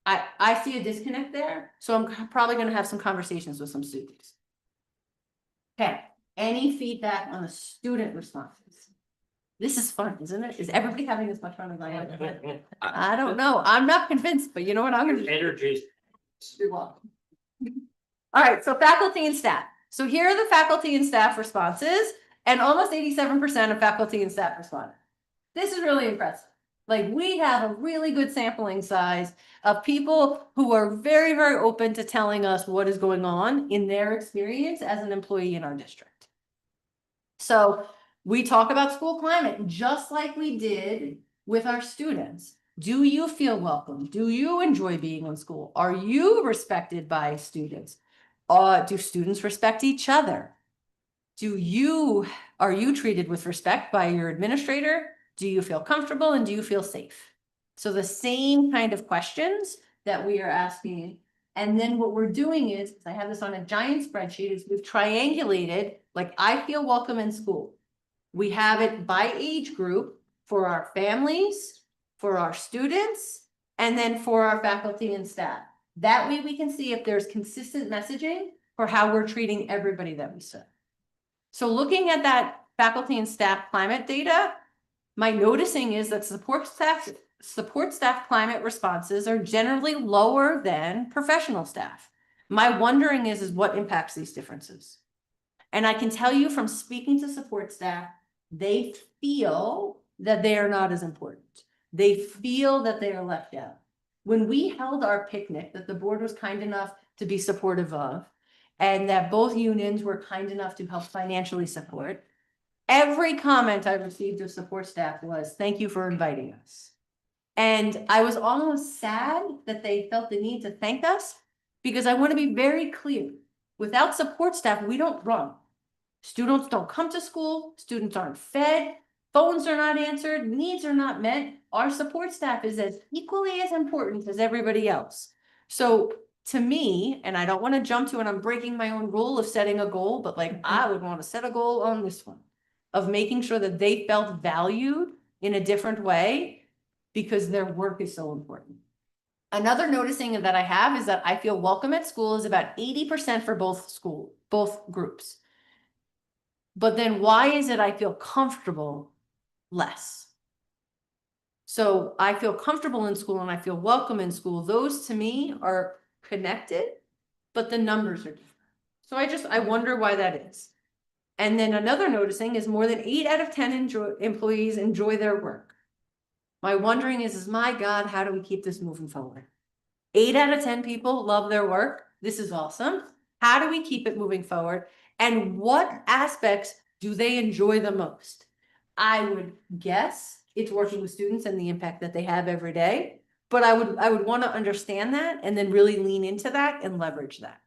I see a disconnect there. So I'm probably going to have some conversations with some students. Okay. Any feedback on the student responses? This is fun, isn't it? Is everybody having as much fun as I am? I don't know. I'm not convinced, but you know what I'm going to do? Energy. You're welcome. All right, so faculty and staff. So here are the faculty and staff responses, and almost 87% of faculty and staff responded. This is really impressive. Like, we have a really good sampling size of people who are very, very open to telling us what is going on in their experience as an employee in our district. So we talk about school climate just like we did with our students. Do you feel welcome? Do you enjoy being in school? Are you respected by students? Do students respect each other? Are you treated with respect by your administrator? Do you feel comfortable and do you feel safe? So the same kind of questions that we are asking. And then what we're doing is, I have this on a giant spreadsheet, is we've triangulated, like, I feel welcome in school. We have it by age group for our families, for our students, and then for our faculty and staff. That way we can see if there's consistent messaging for how we're treating everybody that we serve. So looking at that faculty and staff climate data, my noticing is that support staff climate responses are generally lower than professional staff. My wondering is what impacts these differences? And I can tell you from speaking to support staff, they feel that they are not as important. They feel that they are left out. When we held our picnic that the board was kind enough to be supportive of, and that both unions were kind enough to help financially support, every comment I received of support staff was, thank you for inviting us. And I was almost sad that they felt the need to thank us, because I want to be very clear. Without support staff, we don't run. Students don't come to school, students aren't fed, phones are not answered, needs are not met. Our support staff is as equally as important as everybody else. So to me, and I don't want to jump to, and I'm breaking my own rule of setting a goal, but like, I would want to set a goal on this one of making sure that they felt valued in a different way because their work is so important. Another noticing that I have is that I feel welcome at school is about 80% for both groups. But then why is it I feel comfortable less? So I feel comfortable in school and I feel welcome in school. Those to me are connected, but the numbers are different. So I wonder why that is. And then another noticing is more than 8 out of 10 employees enjoy their work. My wondering is my God, how do we keep this moving forward? 8 out of 10 people love their work. This is awesome. How do we keep it moving forward? And what aspects do they enjoy the most? I would guess it's working with students and the impact that they have every day. But I would want to understand that and then really lean into that and leverage that.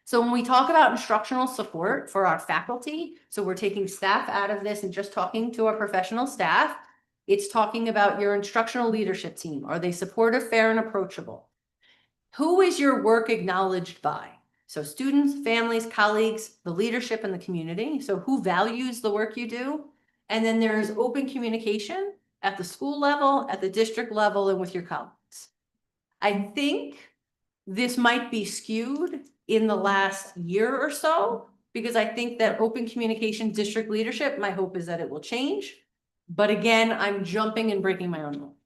So when we talk about instructional support for our faculty, so we're taking staff out of this and just talking to our professional staff, it's talking about your instructional leadership team. Are they supportive, fair, and approachable? Who is your work acknowledged by? So students, families, colleagues, the leadership, and the community. So who values the work you do? And then there's open communication at the school level, at the district level, and with your colleagues. I think this might be skewed in the last year or so, because I think that open communication district leadership, my hope is that it will change. But again, I'm jumping and breaking my own rule.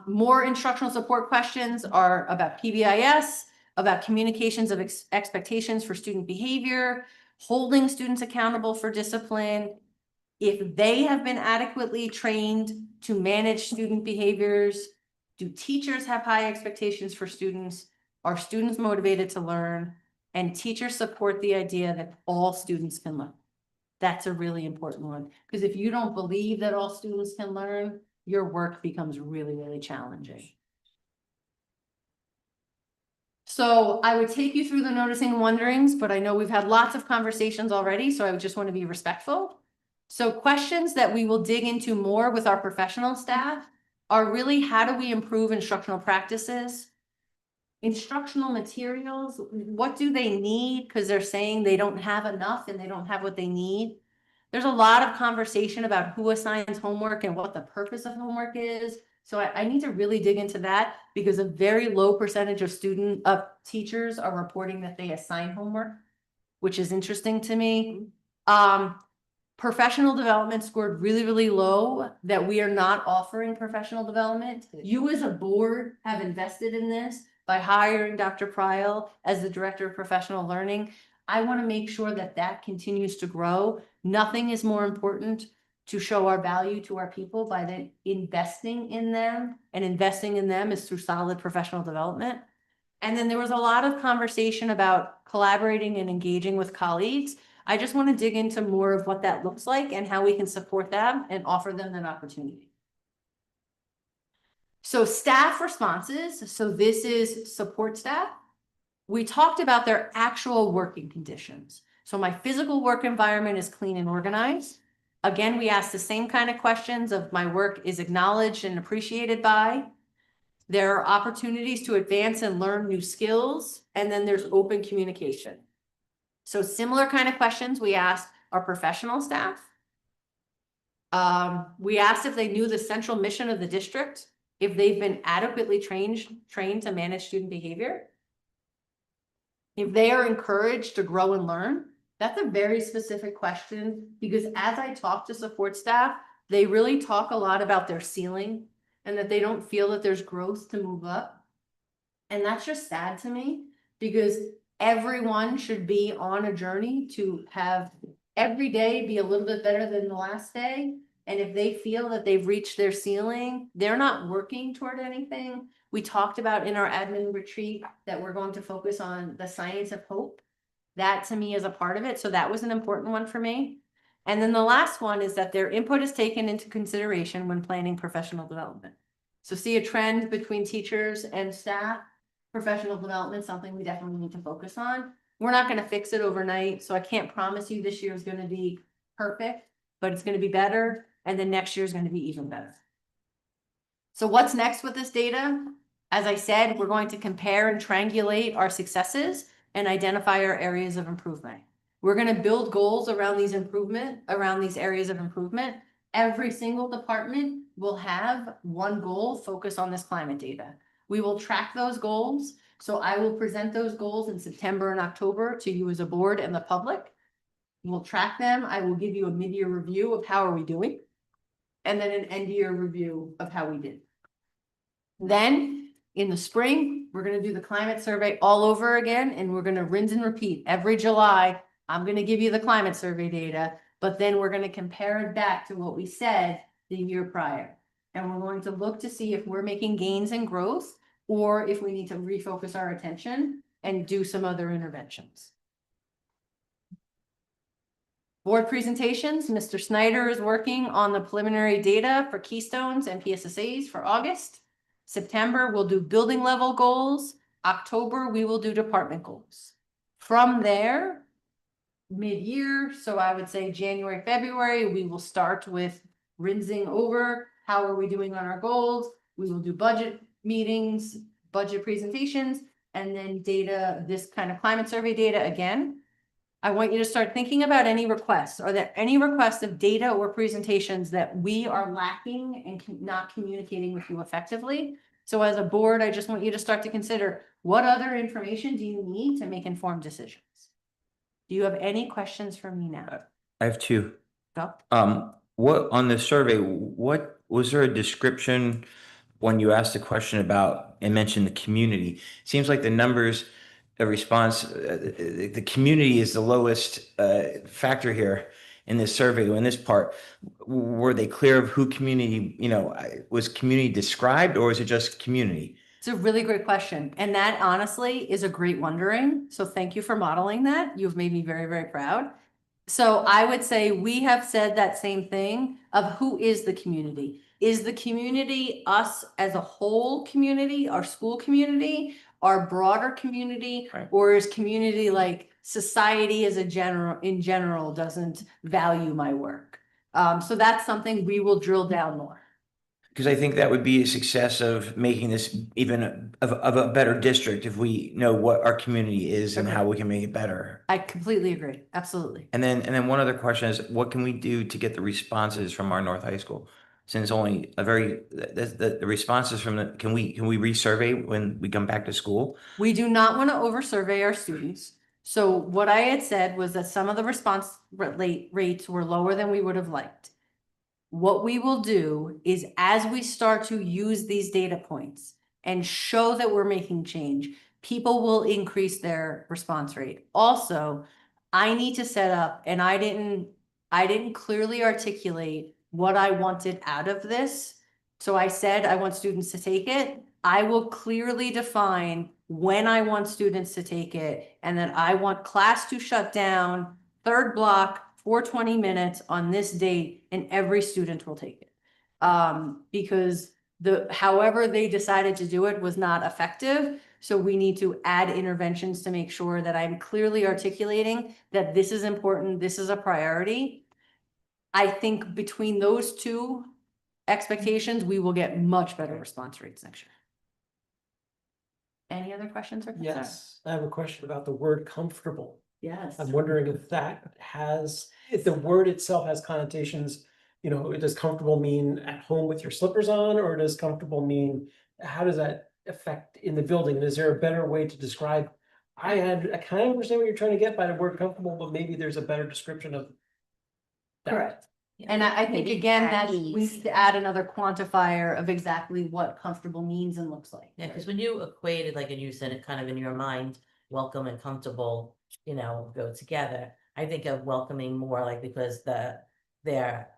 More instructional support questions are about PBIS, about communications of expectations for student behavior, holding students accountable for discipline. If they have been adequately trained to manage student behaviors, do teachers have high expectations for students? Are students motivated to learn? And teachers support the idea that all students can learn. That's a really important one, because if you don't believe that all students can learn, your work becomes really, really challenging. So I would take you through the noticing and wonderings, but I know we've had lots of conversations already, so I would just want to be respectful. So questions that we will dig into more with our professional staff are really, how do we improve instructional practices? Instructional materials, what do they need? Because they're saying they don't have enough and they don't have what they need. There's a lot of conversation about who assigns homework and what the purpose of homework is. So I need to really dig into that, because a very low percentage of teachers are reporting that they assign homework, which is interesting to me. Professional development scored really, really low, that we are not offering professional development. You as a board have invested in this by hiring Dr. Pryl as the Director of Professional Learning. I want to make sure that that continues to grow. Nothing is more important to show our value to our people by then investing in them, and investing in them is through solid professional development. And then there was a lot of conversation about collaborating and engaging with colleagues. I just want to dig into more of what that looks like and how we can support them and offer them that opportunity. So staff responses. So this is support staff. We talked about their actual working conditions. So my physical work environment is clean and organized. Again, we asked the same kind of questions of, my work is acknowledged and appreciated by. There are opportunities to advance and learn new skills. And then there's open communication. So similar kind of questions we asked our professional staff. We asked if they knew the central mission of the district, if they've been adequately trained to manage student behavior, if they are encouraged to grow and learn. That's a very specific question, because as I talk to support staff, they really talk a lot about their ceiling and that they don't feel that there's growth to move up. And that's just sad to me, because everyone should be on a journey to have every day be a little bit better than the last day. And if they feel that they've reached their ceiling, they're not working toward anything. We talked about in our admin retreat that we're going to focus on the science of hope. That to me is a part of it. So that was an important one for me. And then the last one is that their input is taken into consideration when planning professional development. So see a trend between teachers and staff. Professional development, something we definitely need to focus on. We're not going to fix it overnight, so I can't promise you this year is going to be perfect, but it's going to be better, and then next year is going to be even better. So what's next with this data? As I said, we're going to compare and triangulate our successes and identify our areas of improvement. We're going to build goals around these areas of improvement. Every single department will have one goal focused on this climate data. We will track those goals. So I will present those goals in September and October to you as a board and the public. We'll track them. I will give you a mid-year review of how are we doing, and then an end-year review of how we did. Then in the spring, we're going to do the climate survey all over again, and we're going to rinse and repeat. Every July, I'm going to give you the climate survey data, but then we're going to compare it back to what we said the year prior. And we're going to look to see if we're making gains in growth, or if we need to refocus our attention and do some other interventions. Board presentations. Mr. Snyder is working on the preliminary data for Keystones and PSSAs for August. September, we'll do building level goals. October, we will do department goals. From there, mid-year, so I would say January, February, we will start with rinsing over, how are we doing on our goals? We will do budget meetings, budget presentations, and then data, this kind of climate survey data again. I want you to start thinking about any requests. Are there any requests of data or presentations that we are lacking and not communicating with you effectively? So as a board, I just want you to start to consider, what other information do you need to make informed decisions? Do you have any questions for me now? I have two. Go. What, on the survey, what, was there a description when you asked the question about and mentioned the community? Seems like the numbers, the response, the community is the lowest factor here in this survey, in this part. Were they clear of who community, was community described, or is it just community? It's a really great question. And that honestly is a great wondering. So thank you for modeling that. You've made me very, very proud. So I would say we have said that same thing of who is the community. Is the community us as a whole community, our school community, our broader community, Right. or is community like society as a in general doesn't value my work? So that's something we will drill down more. Because I think that would be a success of making this even of a better district if we know what our community is and how we can make it better. I completely agree. Absolutely. And then one other question is, what can we do to get the responses from our North High School? Since only a very, the responses from the, can we resurvey when we come back to school? We do not want to over survey our students. So what I had said was that some of the response rates were lower than we would have liked. What we will do is, as we start to use these data points and show that we're making change, people will increase their response rate. Also, I need to set up, and I didn't clearly articulate what I wanted out of this. So I said I want students to take it. I will clearly define when I want students to take it, and that I want class to shut down, third block, for 20 minutes on this date, and every student will take it. Because however they decided to do it was not effective. So we need to add interventions to make sure that I'm clearly articulating that this is important, this is a priority. I think between those two expectations, we will get much better response rates next year. Any other questions or concerns? Yes, I have a question about the word comfortable. Yes. I'm wondering if the word itself has connotations, does comfortable mean at home with your slippers on, or does comfortable mean, how does that affect in the building? Is there a better way to describe? I kind of understand what you're trying to get by the word comfortable, but maybe there's a better description of that. Correct. And I think Maybe again, at that we ease. need to add another quantifier of exactly what comfortable means and looks like. Yeah, because when you equated, like, and you said it kind of in your mind, welcome and comfortable, go together. I think of welcoming more like, because their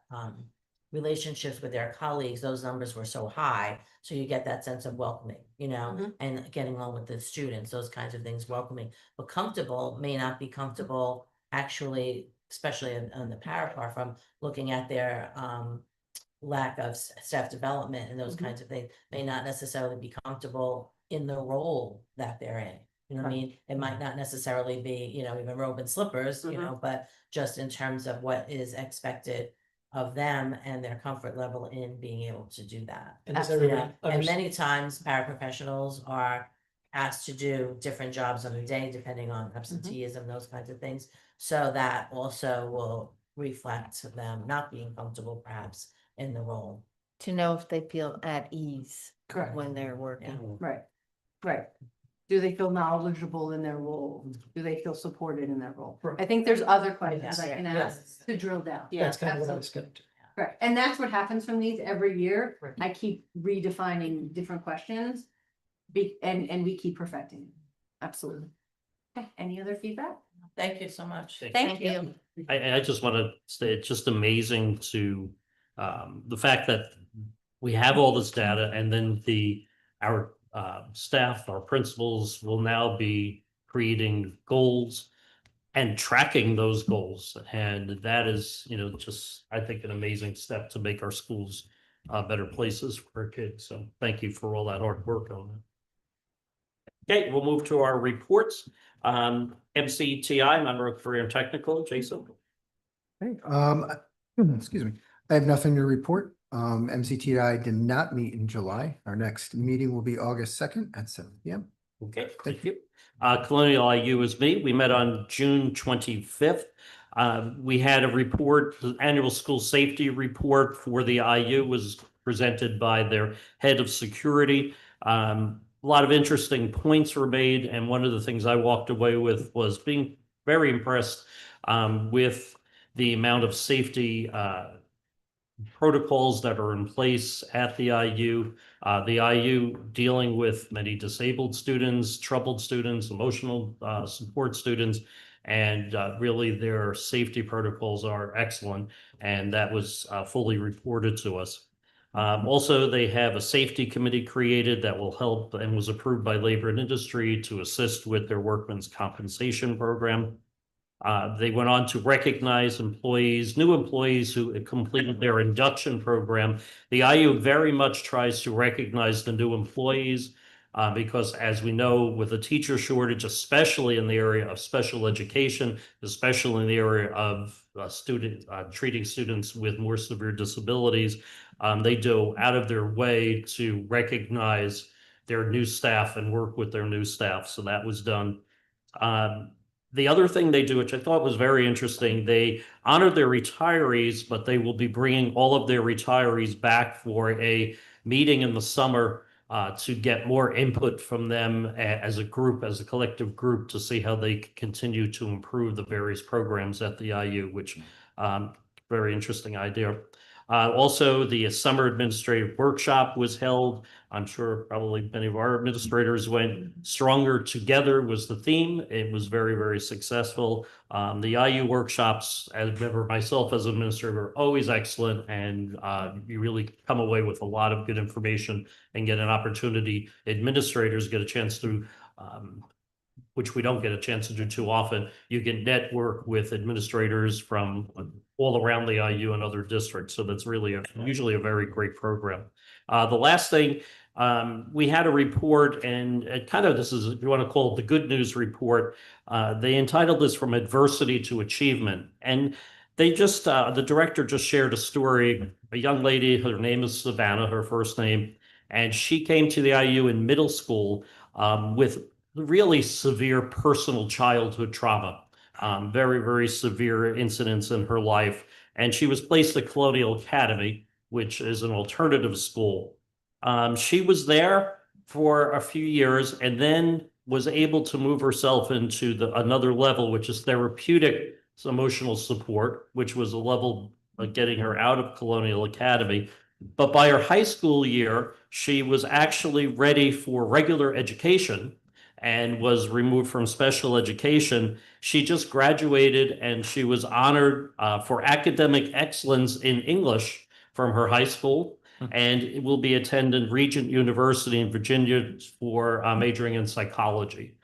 relationships with their colleagues, those numbers were so high. So you get that sense of welcoming, and getting along with the students, those kinds of things, welcoming. But comfortable may not be comfortable actually, especially on the paragraph, from looking at their lack of staff development and those kinds of things, may not necessarily be comfortable in the role that they're in. You know what I mean? It might not necessarily be, even robe and slippers, but just in terms of what is expected of them and their comfort level in being able to do that. And does Absolutely. everybody And understand? many times paraprofessionals are asked to do different jobs on the day, depending on absenteeism, those kinds of things. So that also will reflect them not being comfortable perhaps in the role. To know if they feel at ease Correct. when they're working. Right, right. Do they feel knowledgeable in their role? Do they feel supported in their role? Right. I think there's other questions I Yeah. can Yes. ask to drill down. That's kind of what I was going to. Correct. And that's what happens from these every year. Right. I keep redefining different questions. And we keep perfecting. It. Absolutely. Okay, any other feedback? Thank you so much. Thank you. I just want to say it's just amazing to the fact that we have all this data, and then our staff, our principals will now be creating goals and tracking those goals. And that is, just, I think, an amazing step to make our schools better places for our kids. So thank you for all that hard work on it. Okay, we'll move to our reports. MCTI, Monroe Career and Technical, Jason. Hey, excuse me. I have nothing to report. MCTI did not meet in July. Our next meeting will be August 2nd at 7 p.m. Okay, thank you. Colonial IU is me. We met on June 25th. We had a report, the annual school safety report for the IU was presented by their head of security. A lot of interesting points were made, and one of the things I walked away with was being very impressed with the amount of safety protocols that are in place at the IU. The IU dealing with many disabled students, troubled students, emotional support students, and really their safety protocols are excellent, and that was fully reported to us. Also, they have a safety committee created that will help and was approved by Labor and Industry to assist with their workmen's compensation program. They went on to recognize employees, new employees who had completed their induction program. The IU very much tries to recognize the new employees because, as we know, with a teacher shortage, especially in the area of special education, especially in the area of treating students with more severe disabilities, they go out of their way to recognize their new staff and work with their new staff. So that was done. The other thing they do, which I thought was very interesting, they honored their retirees, but they will be bringing all of their retirees back for a meeting in the summer to get more input from them as a group, as a collective group, to see how they continue to improve the various programs at the IU, which very interesting idea. Also, the summer administrative workshop was held. I'm sure probably many of our administrators went. Stronger Together was the theme. It was very, very successful. The IU workshops, as a member myself as administrator, are always excellent, and you really come away with a lot of good information and get an opportunity. Administrators get a chance to which we don't get a chance to do too often. You can network with administrators from all around the IU and other districts. So that's really usually a very great program. The last thing, we had a report, and kind of this is, if you want to call it the good news report, they entitled this From Adversity to Achievement. And they just, the director just shared a story, a young lady, her name is Savannah, her first name, and she came to the IU in middle school with really severe personal childhood trauma, very, very severe incidents in her life. And she was placed at Colonial Academy, which is an alternative school. She was there for a few years and then was able to move herself into another level, which is therapeutic emotional support, which was a level of getting her out of Colonial Academy. But by her high school year, she was actually ready for regular education and was removed from special education. She just graduated and she was honored for academic excellence in English from her high school, and will be attending Regent University in Virginia for majoring in psychology.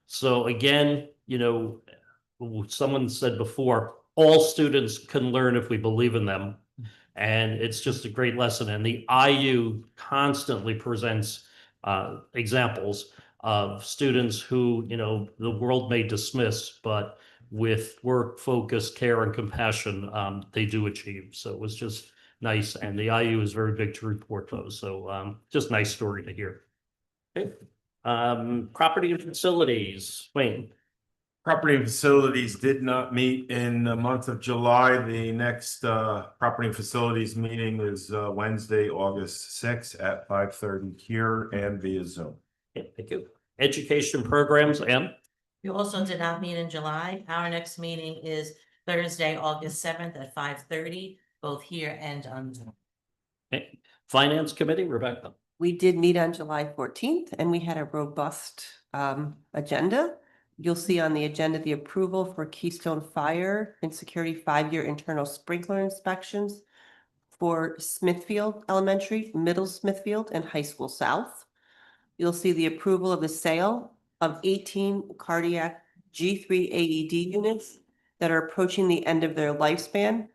So again, you know, someone said before, all students can learn if we believe in them. And it's just a great lesson. And the IU constantly presents examples of students who, you know, the world may dismiss, but with work, focus, care, and compassion, they do achieve. So it was just nice. And the IU is very big to report those. So just nice story to hear. Okay. Property and facilities, Wayne. Property and facilities did not meet in the month of July. The next property and facilities meeting is Wednesday, August 6th at 5:30 here and via Zoom. Okay, thank you. Education programs, Ann? We also did not meet in July. Our next meeting is Thursday, August 7th at 5:30, both here and on Zoom. Okay. Finance Committee, Rebecca? We did meet on July 14th and we had a robust agenda. You'll see on the agenda the approval for Keystone Fire and Security 5-year internal sprinkler inspections for Smithfield Elementary, Middle Smithfield, and High School South. You'll see the approval of the sale of 18 cardiac G3 AED units that are approaching the end of their lifespan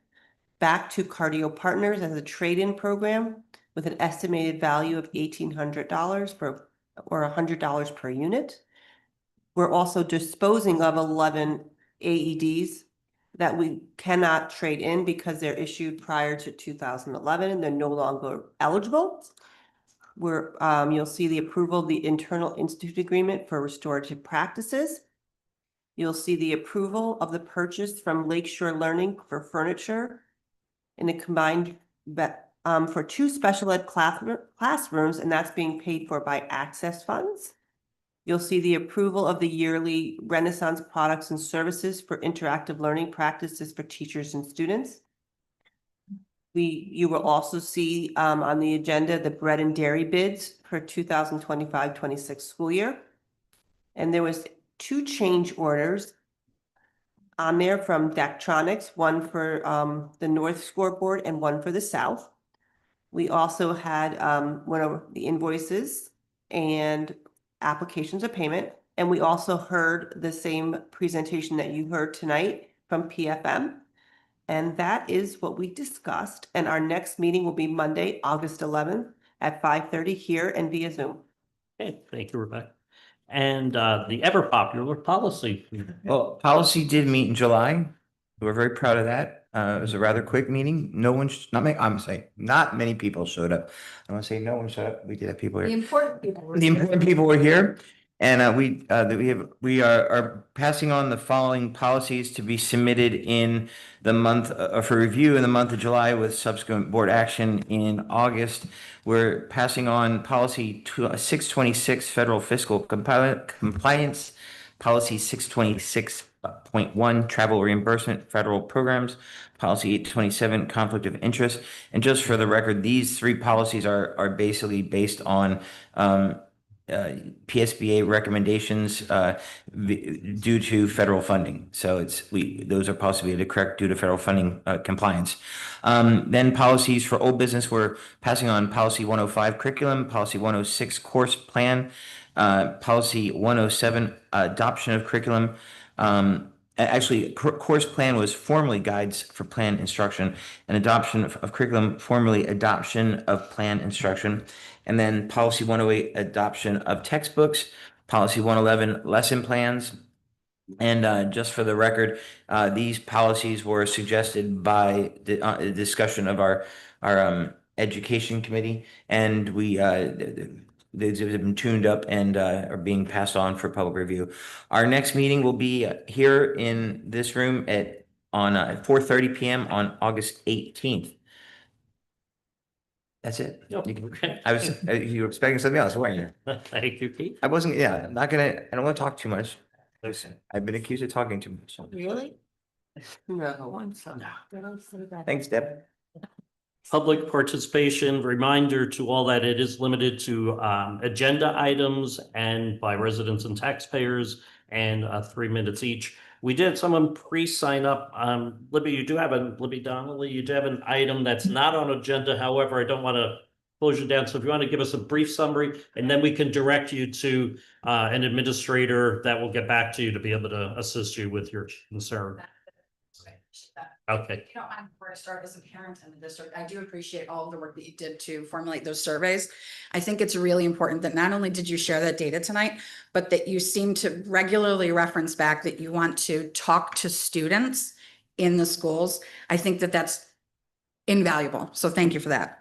back to Cardio Partners as a trade-in program with an estimated value of $1,800 for or $100 per unit. We're also disposing of 11 AEDs that we cannot trade in because they're issued prior to 2011 and they're no longer eligible. You'll see the approval of the internal institute agreement for restorative practices. You'll see the approval of the purchase from Lakeshore Learning for furniture in a combined for 2 special ed classrooms, and that's being paid for by access funds. You'll see the approval of the yearly Renaissance products and services for interactive learning practices for teachers and students. You will also see on the agenda the bread and dairy bids for 2025-26 school year. And there was 2 change orders on there from Daktronics, one for the north scoreboard and one for the south. We also had one of the invoices and applications of payment. And we also heard the same presentation that you heard tonight from PFM. And that is what we discussed. And our next meeting will be Monday, August 11th at 5:30 here and via Zoom. Okay, thank you, Rebecca. And the ever popular policy. Well, policy did meet in July. We're very proud of that. It was a rather quick meeting. No one, I'm saying, not many people showed up. I want to say no one showed up. We did have people The here. important people. were The here. important people were here. And we are passing on the following policies to be submitted in the month for review in the month of July with subsequent board action in August. We're passing on policy 626 federal fiscal compliance, policy 626.1 travel reimbursement federal programs, policy 827 conflict of interest. And just for the record, these 3 policies are basically based on PSBA recommendations due to federal funding. So those are possibly correct due to federal funding compliance. Then policies for old business, we're passing on policy 105 curriculum, policy 106 course plan, policy 107 adoption of curriculum. Actually, course plan was formerly guides for plan instruction, and adoption of curriculum, formerly adoption of plan instruction. And then policy 108, adoption of textbooks, policy 111, lesson plans. And just for the record, these policies were suggested by the discussion of our education committee, and they've been tuned up and are being passed on for public review. Our next meeting will be here in this room at 4:30 p.m. on August 18th. That's it. Okay. You were expecting something else, weren't you? Thank you, Keith. I wasn't, yeah, I don't want to talk too much. Listen, I've been accused of talking too much. Really? No. Thanks, Deb. Public participation, reminder to all that it is limited to agenda items and by residents and taxpayers, and 3 minutes each. We did have someone pre-sign up. Libby Donnelly, you do have an item that's not on agenda. However, I don't want to close you down. So if you want to give us a brief summary, and then we can direct you to an administrator that will get back to you to be able to assist you with your concern. Okay. You don't mind before I start, as a parent in the district, I do appreciate all of the work that you did to formulate those surveys. I think it's really important that not only did you share that data tonight, but that you seem to regularly reference back that you want to talk to students in the schools. I think that that's invaluable. So thank you for that.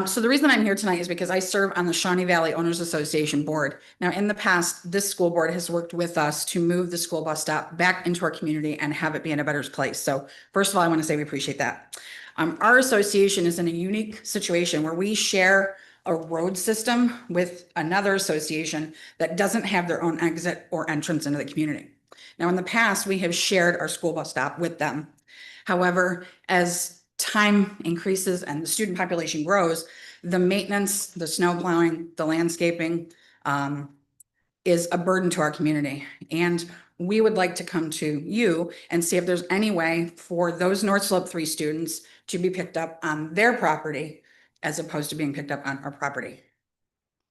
So the reason I'm here tonight is because I serve on the Shawnee Valley Owners Association board. Now, in the past, this school board has worked with us to move the school bus stop back into our community and have it be in a better place. So first of all, I want to say we appreciate that. Our association is in a unique situation where we share a road system with another association that doesn't have their own exit or entrance into the community. Now, in the past, we have shared our school bus stop with them. However, as time increases and the student population grows, the maintenance, the snow plowing, the landscaping is a burden to our community. And we would like to come to you and see if there's any way for those North Slope 3 students to be picked up on their property as opposed to being picked up on our property.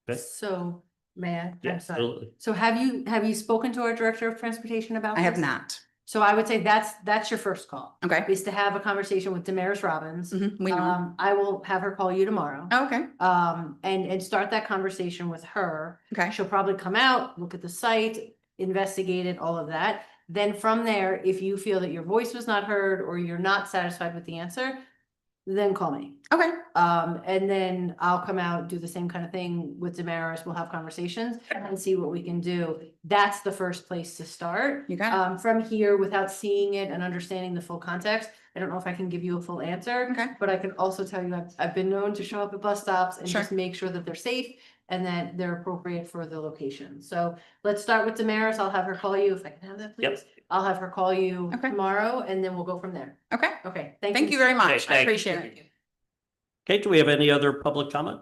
Okay. So, may I? Yeah, I'm sorry. absolutely. So have you spoken to our director of transportation about I have this? not. So I would say that's your first call. Okay. Is to have a conversation with Damaris Robbins. We know. I will have her call you tomorrow. Okay. And start that conversation with her. Okay. She'll probably come out, look at the site, investigate it, all of that. Then from there, if you feel that your voice was not heard or you're not satisfied with the answer, then call me. Okay. And then I'll come out, do the same kind of thing with Damaris. We'll have conversations and see what we can do. That's the first place to start. You got it. From here, without seeing it and understanding the full context, I don't know if I can give you a full answer. Okay. But I can also tell you, I've been known to show up at bus stops and Sure. just make sure that they're safe and that they're appropriate for the location. So let's start with Damaris. I'll have her call you if I can have that, please. Yep. I'll have her call you Okay. tomorrow and then we'll go from there. Okay. Okay, Thank you very much. I thank you. appreciate it. Okay, do we have any other public comment?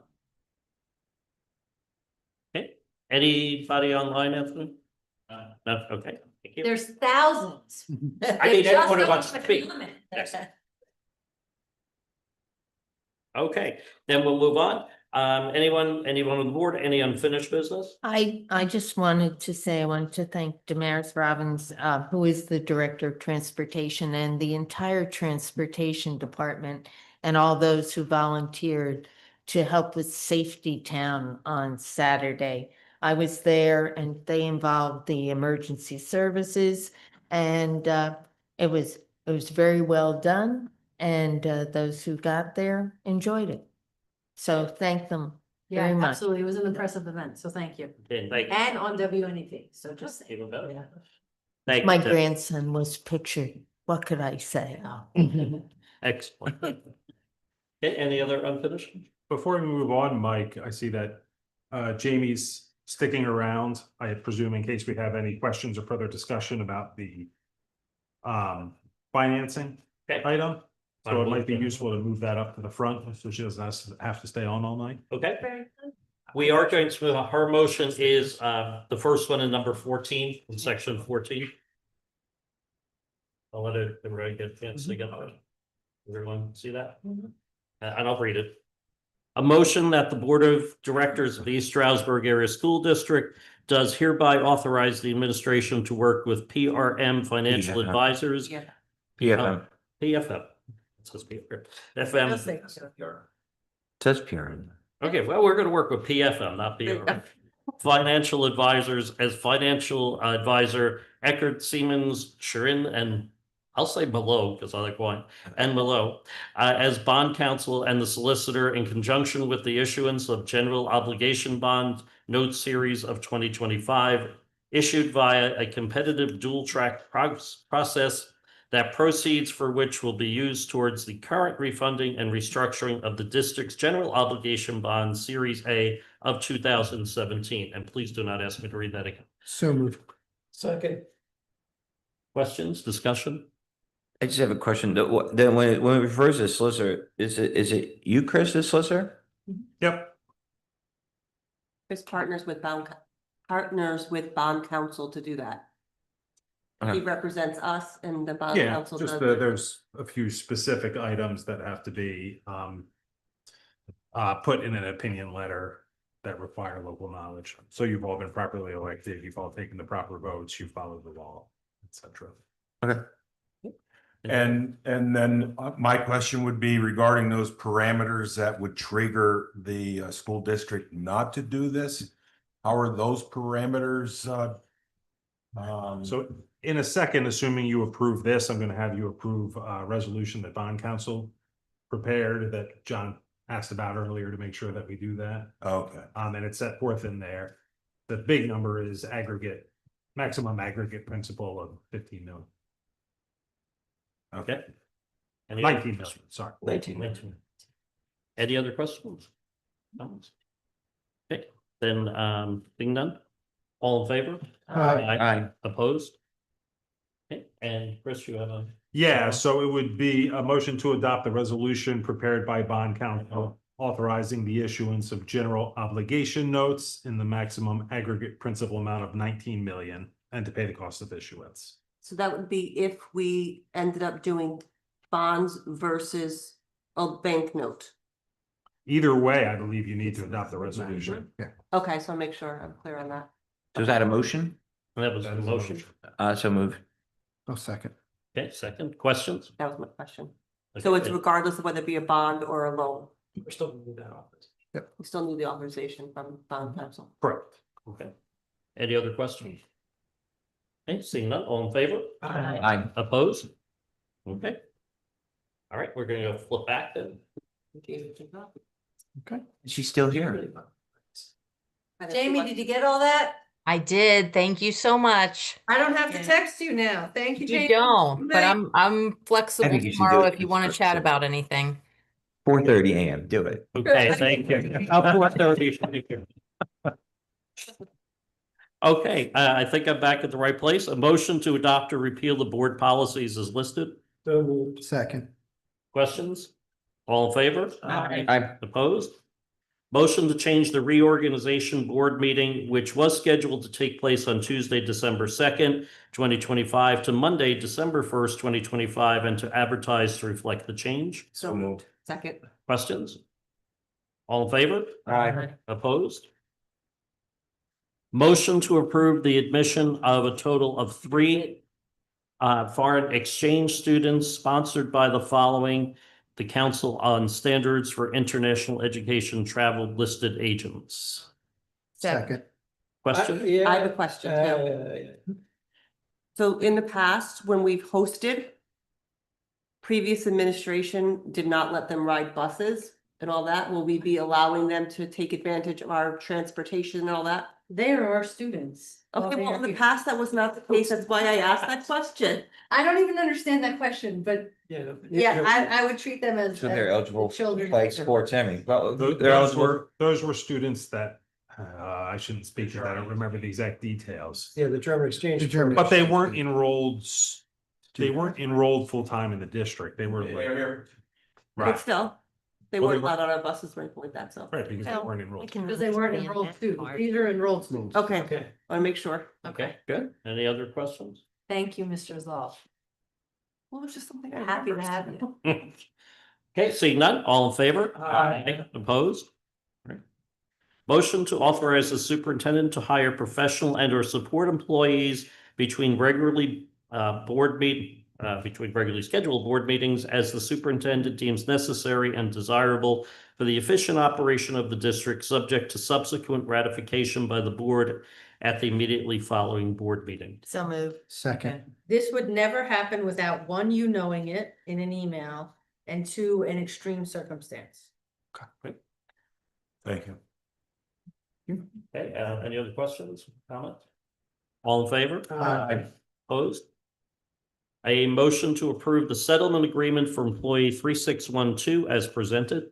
Okay, anybody online, Anthony? No, okay, thank you. There's thousands. I mean, everyone who wants to speak. Comment. Yes. Okay, then we'll move on. Anyone on the board, any unfinished business? I just wanted to say, I wanted to thank Damaris Robbins, who is the Director of Transportation, and the entire Transportation Department, and all those who volunteered to help with Safety Town on Saturday. I was there and they involved the emergency services, and it was very well done, and those who got there enjoyed it. So thank them Yeah, very much. absolutely. It was an impressive event, so thank you. Okay, thank you. And on WNEP, so just. Even better. Yeah. Thank My you, Tim. grandson was pictured. What could I say? Excellent. Okay, any other unfinished? Before we move on, Mike, I see that Jamie's sticking around, I presume in case we have any questions or further discussion about the financing Okay. item. So it might be useful to move that up to the front so she doesn't have to stay on all night. Okay. We are going to, her motion is the first one in number 14, in section 14. I'll let everybody get a chance to get on. Everyone see that? And I'll read it. A motion that the Board of Directors of East Stroudsburg Area School District does hereby authorize the administration to work with PRM Financial PFM. Advisors. Yeah. PFM. PFM. It says PFM. FM. Says PRM. Okay, well, we're gonna work with PFM, not PRM. Financial advisors as financial advisor, Eckert, Siemens, Sharin, and I'll say Below, because I like wine, and Below, as bond counsel and the solicitor in conjunction with the issuance of general obligation bond note series of 2025, issued via a competitive dual track process, that proceeds for which will be used towards the current refunding and restructuring of the district's general obligation bond Series A of 2017. And please do not ask me to read that again. So moved. Second. Questions, discussion? I just have a question. Then when it refers to solicitor, is it you, Chris, the solicitor? Yep. There's partners with bond counsel to do that. He Okay. represents us and the bond Yeah, counsel. just does there's a few specific items that have to be put in an opinion letter that require local knowledge. So you've all been properly elected, you've all taken the proper votes, you followed the law, etc. Okay. And then my question would be regarding those parameters that would trigger the school district not to do this. How are those parameters? So in a second, assuming you approve this, I'm gonna have you approve a resolution that bond counsel prepared that John asked about earlier to make sure that we do that. Okay. And it's set forth in there. The big number is maximum aggregate principal of 15 million. Okay. 19 million, sorry. 19. Any other questions? Comments? Okay, then, being done, all in favor? Aye. Opposed? Okay, and Chris, you have a. Yeah, so it would be a motion to adopt the resolution prepared by bond counsel authorizing the issuance of general obligation notes in the maximum aggregate principal amount of 19 million and to pay the cost of issuance. So that would be if we ended up doing bonds versus a bank note. Either way, I believe you need to adopt the resolution. Okay, so I'll make sure I'm clear on that. So is that a motion? That was the motion. So move. Oh, second. Okay, second, questions? That was my question. So it's Okay. regardless of whether it be a bond or a loan, We're still gonna do that office. we still need the authorization from bond council. Correct, okay. Any other questions? Okay, seeing none, all in favor? Aye. Opposed? Okay. All right, we're gonna go flip back then. Okay. She's still here. Jamie, did you get all that? I did. Thank you so much. I don't have to text you now. Thank you, You Jamie. don't, but Night. I'm flexible think you should do tomorrow it if you want to chat soon. about anything. 4:30 AM, do it. Okay, thank you. How 4:30 should be here. Okay, I think I'm back at the right place. A motion to adopt or repeal the board policies is listed. So moved. Second. Questions? All in favor? Aye. Opposed? Motion to change the reorganization board meeting, which was scheduled to take place on Tuesday, December 2nd, 2025 to Monday, December 1st, 2025, and to advertise to reflect the change. So moved. Second. Questions? All in favor? Aye. Opposed? Motion to approve the admission of a total of 3 foreign exchange students sponsored by the following: the Council on Standards for International Education Travel Listed Agents. Second. Question? Yeah. I have a question too. So in the past, when we've hosted, previous administration did not let them ride buses and all that. Will we be allowing them to take advantage of our transportation and all that? They are our students. Okay, well, in the past, that was not the case. That's why I asked that question. I don't even understand that question, but Yeah. yeah, I would treat them as. So they're eligible to children. play sports, well, Those they're eligible. those were students that, I shouldn't speak to that, I don't remember the exact details. Yeah, the German exchange. The German- But they weren't enrolled, they weren't enrolled full-time in the district, they were like. But Right, still, they Well, they weren't were- allowed on our buses or anything like that, so. right, because they weren't enrolled. Because they weren't enrolled students. These are enrolled students. Okay, Okay. I wanna make sure. Okay, good. Any other questions? Thank you, Mr. Zoll. Well, it's just something I Happy to remembered. have you. Okay, seeing none, all in favor? Aye. Opposed? All right. Motion to authorize the superintendent to hire professional and or support employees between regularly scheduled board meetings as the superintendent deems necessary and desirable for the efficient operation of the district, subject to subsequent ratification by the board at the immediately following board meeting. So moved. Second. This would never happen without one, you knowing it in an email, and 2, an extreme circumstance. Thank you. Okay, any other questions, comments? All in favor? Aye. Opposed? A motion to approve the settlement agreement for employee 3612 as presented.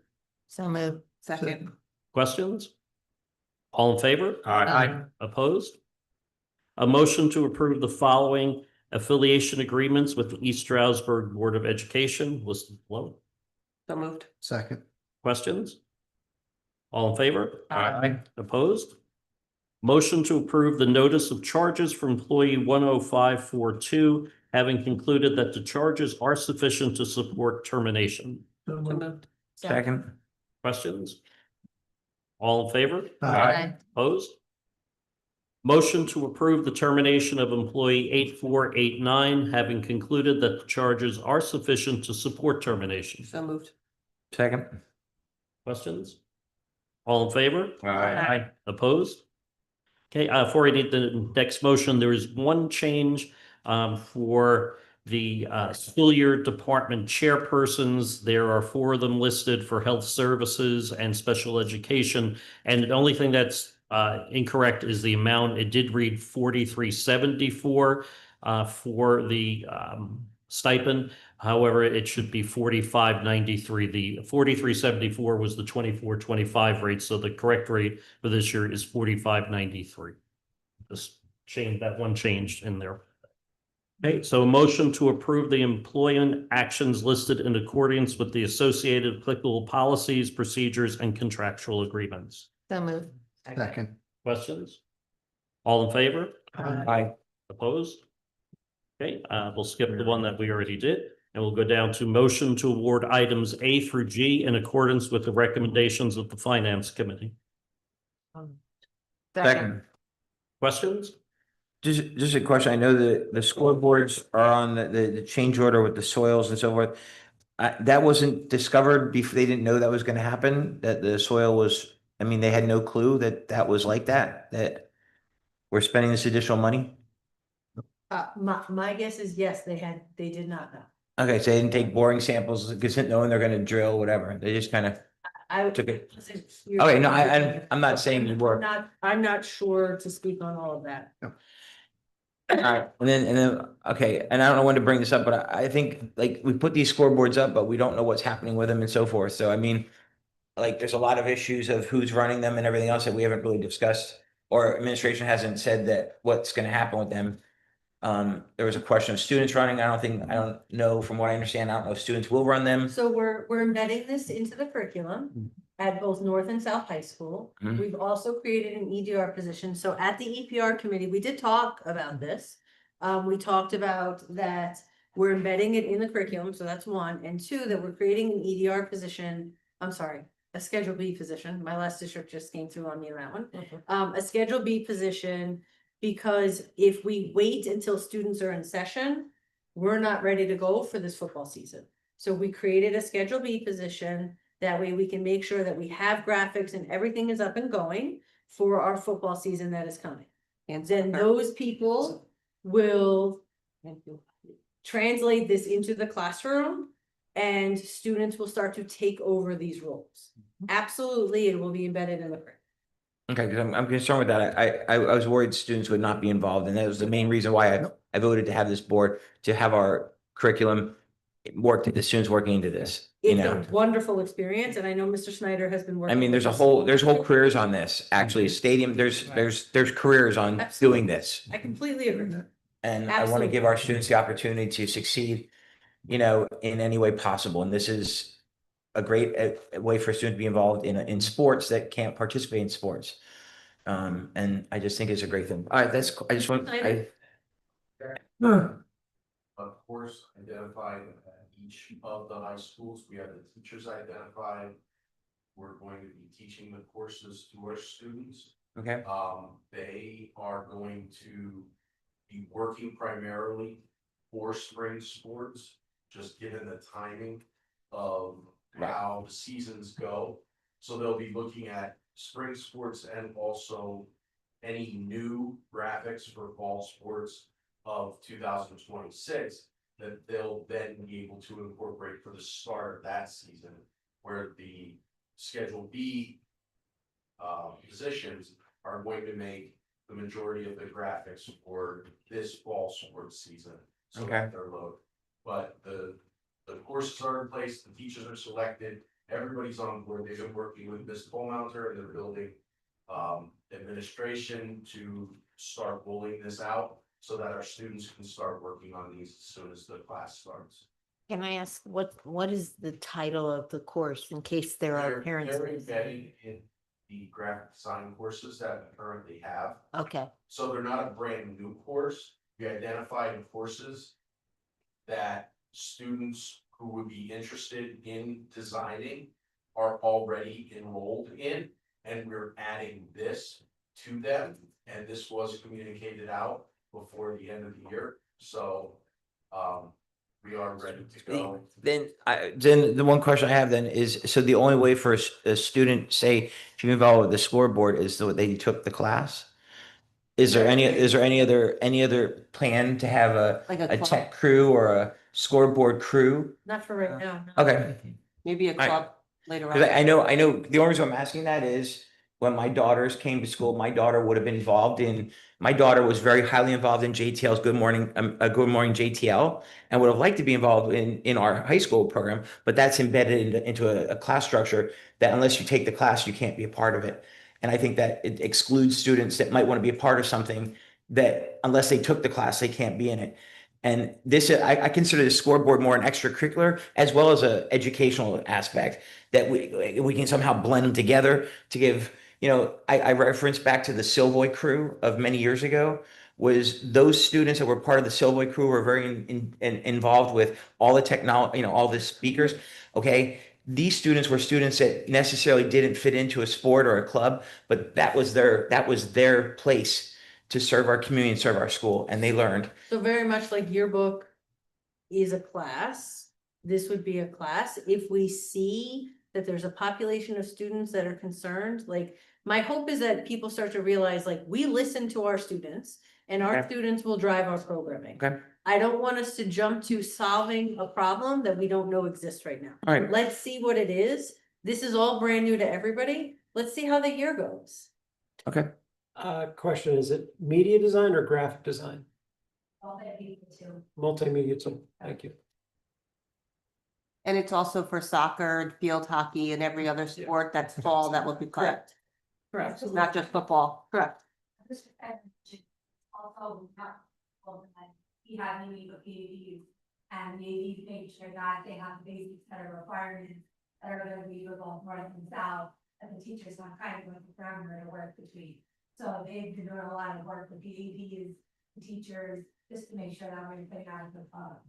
So moved. Second. Questions? All in favor? Aye. Opposed? A motion to approve the following affiliation agreements with the East Stroudsburg Board of Education listed below. So moved. Second. Questions? All in favor? Aye. Opposed? Motion to approve the notice of charges for employee 10542, having concluded that the charges are sufficient to support termination. So moved. Second. Questions? All in favor? Aye. Opposed? Motion to approve the termination of employee 8489, having concluded that the charges are sufficient to support termination. So moved. Second. Questions? All in favor? Aye. Opposed? Okay, before I need the next motion, there is one change for the school year department chairpersons. There are 4 of them listed for health services and special education. And the only thing that's incorrect is the amount. It did read 4374 for the stipend. However, it should be 4593. The 4374 was the 2425 rate, so the correct rate for this year is 4593. Just change that one changed in there. Okay, so a motion to approve the employment actions listed in accordance with the associated applicable policies, procedures, and contractual agreements. So moved. Second. Questions? All in favor? Aye. Opposed? Okay, we'll skip the one that we already did, and we'll go down to motion to award items A through G in accordance with the recommendations of the Finance Committee. Second. Questions? Just a question. I know that the scoreboards are on the change order with the soils and so forth. That wasn't discovered before, they didn't know that was gonna happen, that the soil was, I mean, they had no clue that that was like that we're spending this additional money? My guess is yes, they did not know. Okay, so they didn't take boring samples, because knowing they're gonna drill, whatever. They just kind of I. took it. You're- Okay, no, I'm not saying you were. I'm not sure to speak on all of that. Alright, and then, okay, and I don't know when to bring this up, but I think, like, we put these scoreboards up, but we don't know what's happening with them and so forth, so I mean. Like, there's a lot of issues of who's running them and everything else that we haven't really discussed. Or administration hasn't said that what's gonna happen with them. There was a question of students running, I don't know, from what I understand, I don't know if students will run them. So we're embedding this into the curriculum at both North and South High School. Mhm. We've also created an EDR position. So at the EPR committee, we did talk about this. We talked about that we're embedding it in the curriculum, so that's one. And two, that we're creating an EDR position, I'm sorry, a Schedule B position. My last district just came through on me on that one. A Schedule B position, because if we wait until students are in session, we're not ready to go for this football season. So we created a Schedule B position. That way we can make sure that we have graphics and everything is up and going for our football season that is coming. And Then those people will translate this into the classroom and students will start to take over these roles. Absolutely, it will be embedded in the curriculum. Okay, because I'm concerned with that. I was worried students would not be involved, and that was the main reason why I voted to have this board, to have our curriculum work, the students working into this, you It's know? a wonderful experience, and I know Mr. Snyder has been I working. mean, there's with whole us. careers on this, actually, stadium, there's careers on Absolutely. doing this. I completely agree. And I want to give our students the opportunity to succeed, you know, in any way possible. And this is a great way for students to be involved in sports that can't participate in sports. And I just think it's a great thing. All right, I just want, Of course, identified at each of the high schools. We have the teachers identified. We're going to be teaching the courses to our students. okay, They are going to be working primarily for spring sports, just given the timing of how the seasons go. So they'll be looking at spring sports and also any new graphics for fall sports of 2026 that they'll then be able to incorporate for the start of that season, where the Schedule B positions are going to make the majority of the graphics for this fall sports season. So Okay. that they're loaded. But the courses are in place, the teachers are selected, everybody's on board. They've been working with Ms. Mounter and they're building administration to start rolling this out so that our students can start working on these as soon as the class starts. Can I ask what is the title of the course in case there are parents? They're embedding in the graphic design courses that we currently have. Okay, So they're not a brand new course. We identified courses that students who would be interested in designing are already enrolled in, and we're adding this to them. And this was communicated out before the end of the year, so we are ready to go. then the one question I have then is, so the only way for a student, say, to be involved with the scoreboard is that they took the class? Is there any other plan to have Like a club. tech crew or a scoreboard crew? Not for right now. no. Okay. Maybe a Right. club later on. Because I know, the only reason I'm asking that is when my daughters came to school, my daughter would have been my daughter was very highly involved in JTL's Good Morning JTL, and would have liked to be involved in our high school program, but that's embedded into a class structure that unless you take the class, you can't be a part of it. And I think that it excludes students that might want to be a part of something that unless they took the class, they can't be in it. And this, I consider the scoreboard more an extracurricular as well as a educational aspect that we can somehow blend them together to give, you know, I reference back to the Silvoy crew of many years ago, was those students that were part of the Silvoy crew were very involved with all the technology, you know, all the speakers. Okay. These students were students that necessarily didn't fit into a sport or a club, but that was their place to serve our community and serve our school, and they learned. So very much like yearbook is a class, this would be a class. If we see that there's a population of students that are concerned, like, my hope is that people start to realize, like, we listen to our students and our Okay. students will drive our programming. Okay. I don't want us to jump to solving a problem that we don't know exists right now. All right. Let's see what it is. This is all brand new to everybody. Let's see how the year goes. Okay. Question, is it media design or graphic design? Multimedia too, thank you. And it's also for soccer, field hockey and every other sport that's fall that will be played. Correct. It's not just football. Correct. Also, he had me meet with PADs and the ADs make sure that they have the basics that are requirements that are gonna be with both north and south, and the teachers not kind of going to grammar to work between. So they've been doing a lot of work with the ADs, the teachers, just to make sure that we're putting out a good product.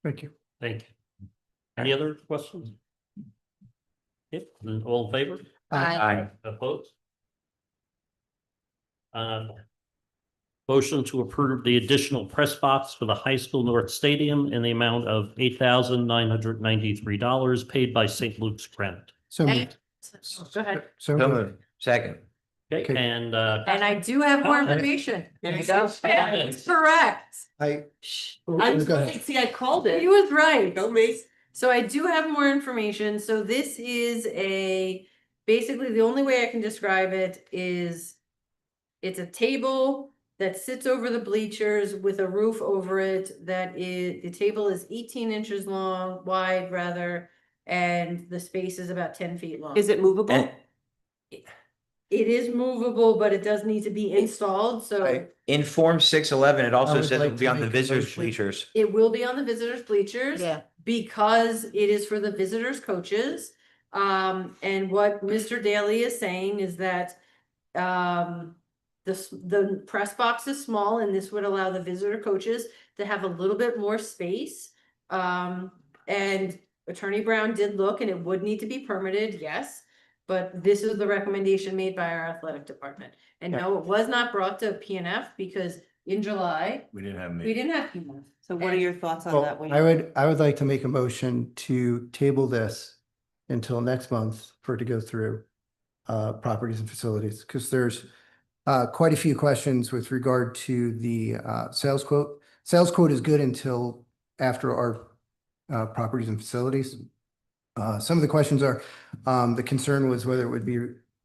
Thank you. Thank you. Any other questions? Yep, all in favor? Aye. Opposed? Motion to approve the additional press box for the high school north stadium in the amount of $8,993 paid by St. Luke's Grant. So moved. Go ahead. So So moved. moved. Second. Okay, Okay. and And I do have more information. There you go. That's correct. I. I'm Go ahead. see, I called He it. was right. Go me. So I do have more information. So this is basically the only way I can describe it is it's a table that sits over the bleachers with a roof over it the table is 18 inches long, wide rather, and the space is about 10 feet long. Is it movable? And It is movable, but it does need to be installed, so in Form 611, it I also would says like it'll be to on the make a visitors motion. bleachers. it will be on the visitors bleachers. Yeah. Because it is for the visitors coaches. And what Mr. Daly is saying is that the press box is small and this would allow the visitor coaches to have a little bit more space. And Attorney Brown did look and it would need to be permitted, yes. But this is the recommendation made by our athletic department. And no, it was not brought to PNF because in July, We didn't have we me. didn't have PNF. So what are your thoughts on Well, that? Wayne? I would like to make a motion to table this until next month for it to go through properties and facilities, because there's quite a few questions with regard to the sales quote. Sales quote is good until after our properties and facilities. Some of the questions are, the concern was whether it would be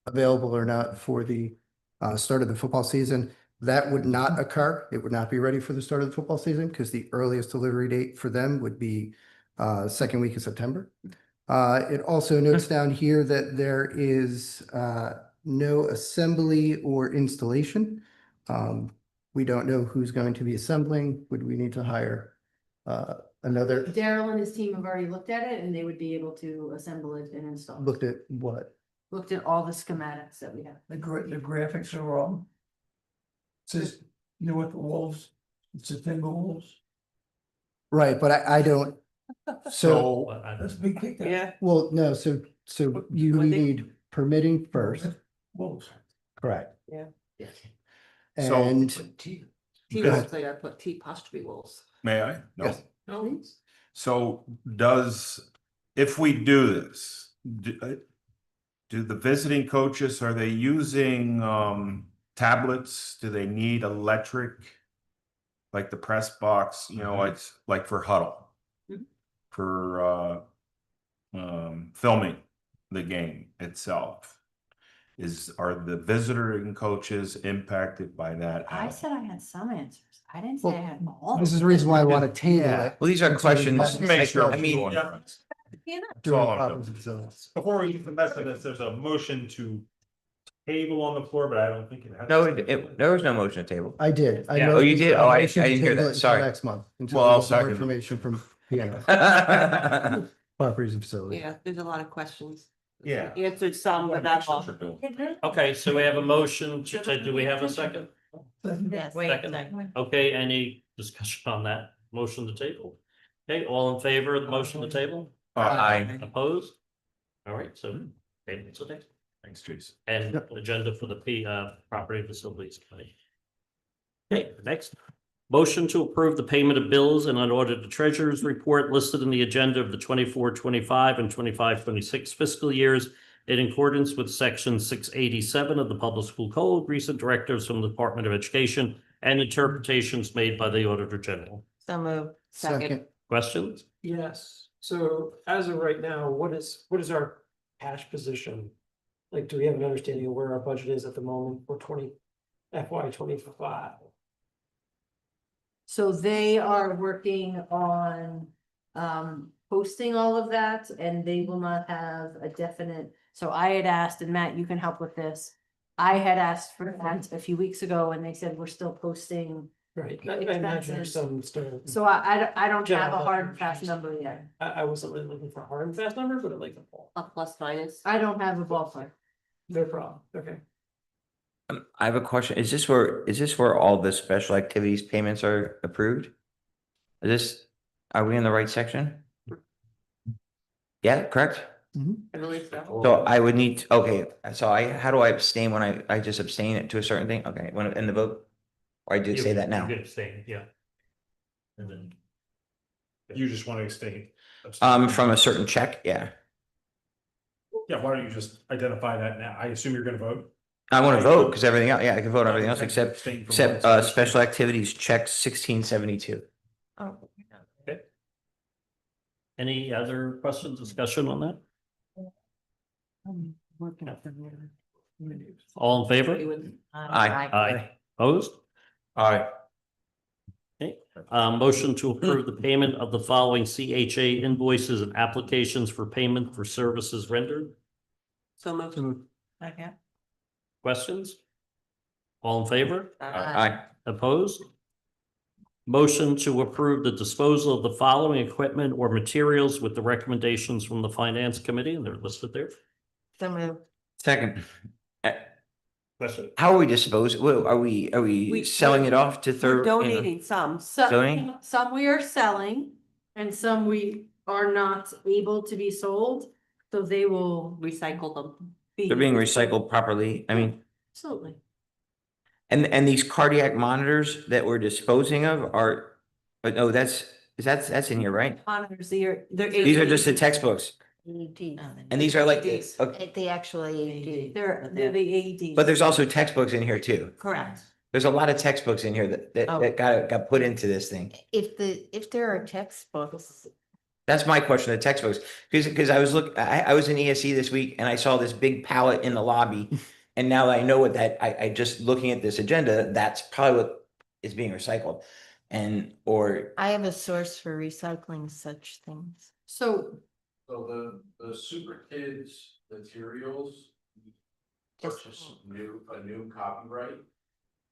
available or not for the start of the football season. That would not occur. It would not be ready for the start of the football season because the earliest delivery date for them would be second week of September. It also notes down here that there is no assembly or installation. We don't know who's going to be assembling. Would we need to hire another? Daryl and his team have already looked at it and they would be able to assemble it and install. Looked at what? Looked at all the schematics that we have. The graphics are wrong. Says, you know what, the wolves, it's the timber wolves. Right, but I don't. So, That's a big kick. Yeah. well, no, so you What they- need permitting first, Wolves. correct? Yeah. So- And T Go ahead. wolves, I gotta put T apostrophe wolves. May I? No. Yes. No. So if we do this, do the visiting coaches, are they using tablets? Do they need electric? Like the press box, it's like for huddle. Mhm. For filming the game itself. Are the visiting coaches impacted by that? I said I had some answers. I didn't say I had all. this is the reason why I want to table Yeah. it. Well, these are until we questions. have- Make sure. I mean, During all I'm properties and facilities. Before we get the mess of this, there's a motion to table on the floor, but I don't think it has. no, there was no motion to table. I did. I Yeah. know Oh, you did? a Oh, I motion to didn't hear table that. it until Sorry. Next month. until Well, we I'll get more second it. information from PNF, Well, properties and facilities. Yeah, there's a lot of questions. Yeah. Answered some, but not all. Okay, so we have a motion do we have a second? Yes. Wait, Second. second. Okay, any discussion on that motion to table? Okay, all in favor of the motion to table? Aye. Opposed? All right, so table today. Thanks, Jason. and agenda for the Property and Facilities Committee. Okay, next. Motion to approve the payment of bills and unaudited treasurer's report listed in the agenda of the 24-25 and 25-26 fiscal years in accordance with section 687 of the Public School Code, recent directives from the Department of Education, and interpretations made by the Auditor General. So moved. Second. Questions? Yes, so as of right now, what is our cash position? Like, do we have an understanding of where our budget is at the moment for FY 25? So they are working on posting all of that, and they will not have a definite. So I had asked, and Matt, you can help with this. I had asked for that a few weeks ago, and they said we're still posting. Right, I imagine there's some still. So I don't have General a hard and fast information. number yet. I wasn't really looking for a hard and fast number, but I'd like the ball. A plus minus. I don't have a ballpark. No problem, okay. I have a question. Is this where all the special activities payments are approved? Are we in the right section? Yeah, correct? I believe so. So I would need, okay, so how do I abstain when I just abstain it to a certain thing? Okay, when in the vote? Or I did say that now? You can abstain, yeah. And then. You just want to abstain. From a certain check, yeah. Yeah, why don't you just identify that now? I assume you're gonna vote? I want to vote because everything else, yeah, I can vote on everything else Abstain from except one. special activities check 1672. Oh, Okay. Any other questions, discussion on that? working up the. All in favor? Aye. Aye. Opposed? Aye. Okay, motion to approve the payment of the following CHA invoices and applications for payment for services rendered. So moved. Okay. Questions? All in favor? Aye. Opposed? Motion to approve the disposal of the following equipment or materials with the recommendations from the Finance Committee, and they're listed there. So moved. Second. Question? How are we disposed? Well, are we selling it off to We're third? donating some. Zoning? Some we are selling, and some we are not able to be sold, so they will. Recycle them. They're being recycled properly. I mean, Absolutely. and these cardiac monitors that we're disposing of are, but no, that's in here, right? Monitors, They're These are just the textbooks. AED. And these are like, AEDs. okay, The actual AED. They're the AEDs. but there's also textbooks in here too. Correct. There's a lot of textbooks in here that Oh. got put into this thing. If there are textbooks, That's my question, the textbooks, because I was in ESC this week and I saw this big pallet in the lobby. And now I know what I just looking at this agenda, that's probably what is being recycled. I have a source for recycling such things. So So the Super Kids materials. Purchase a new copyright.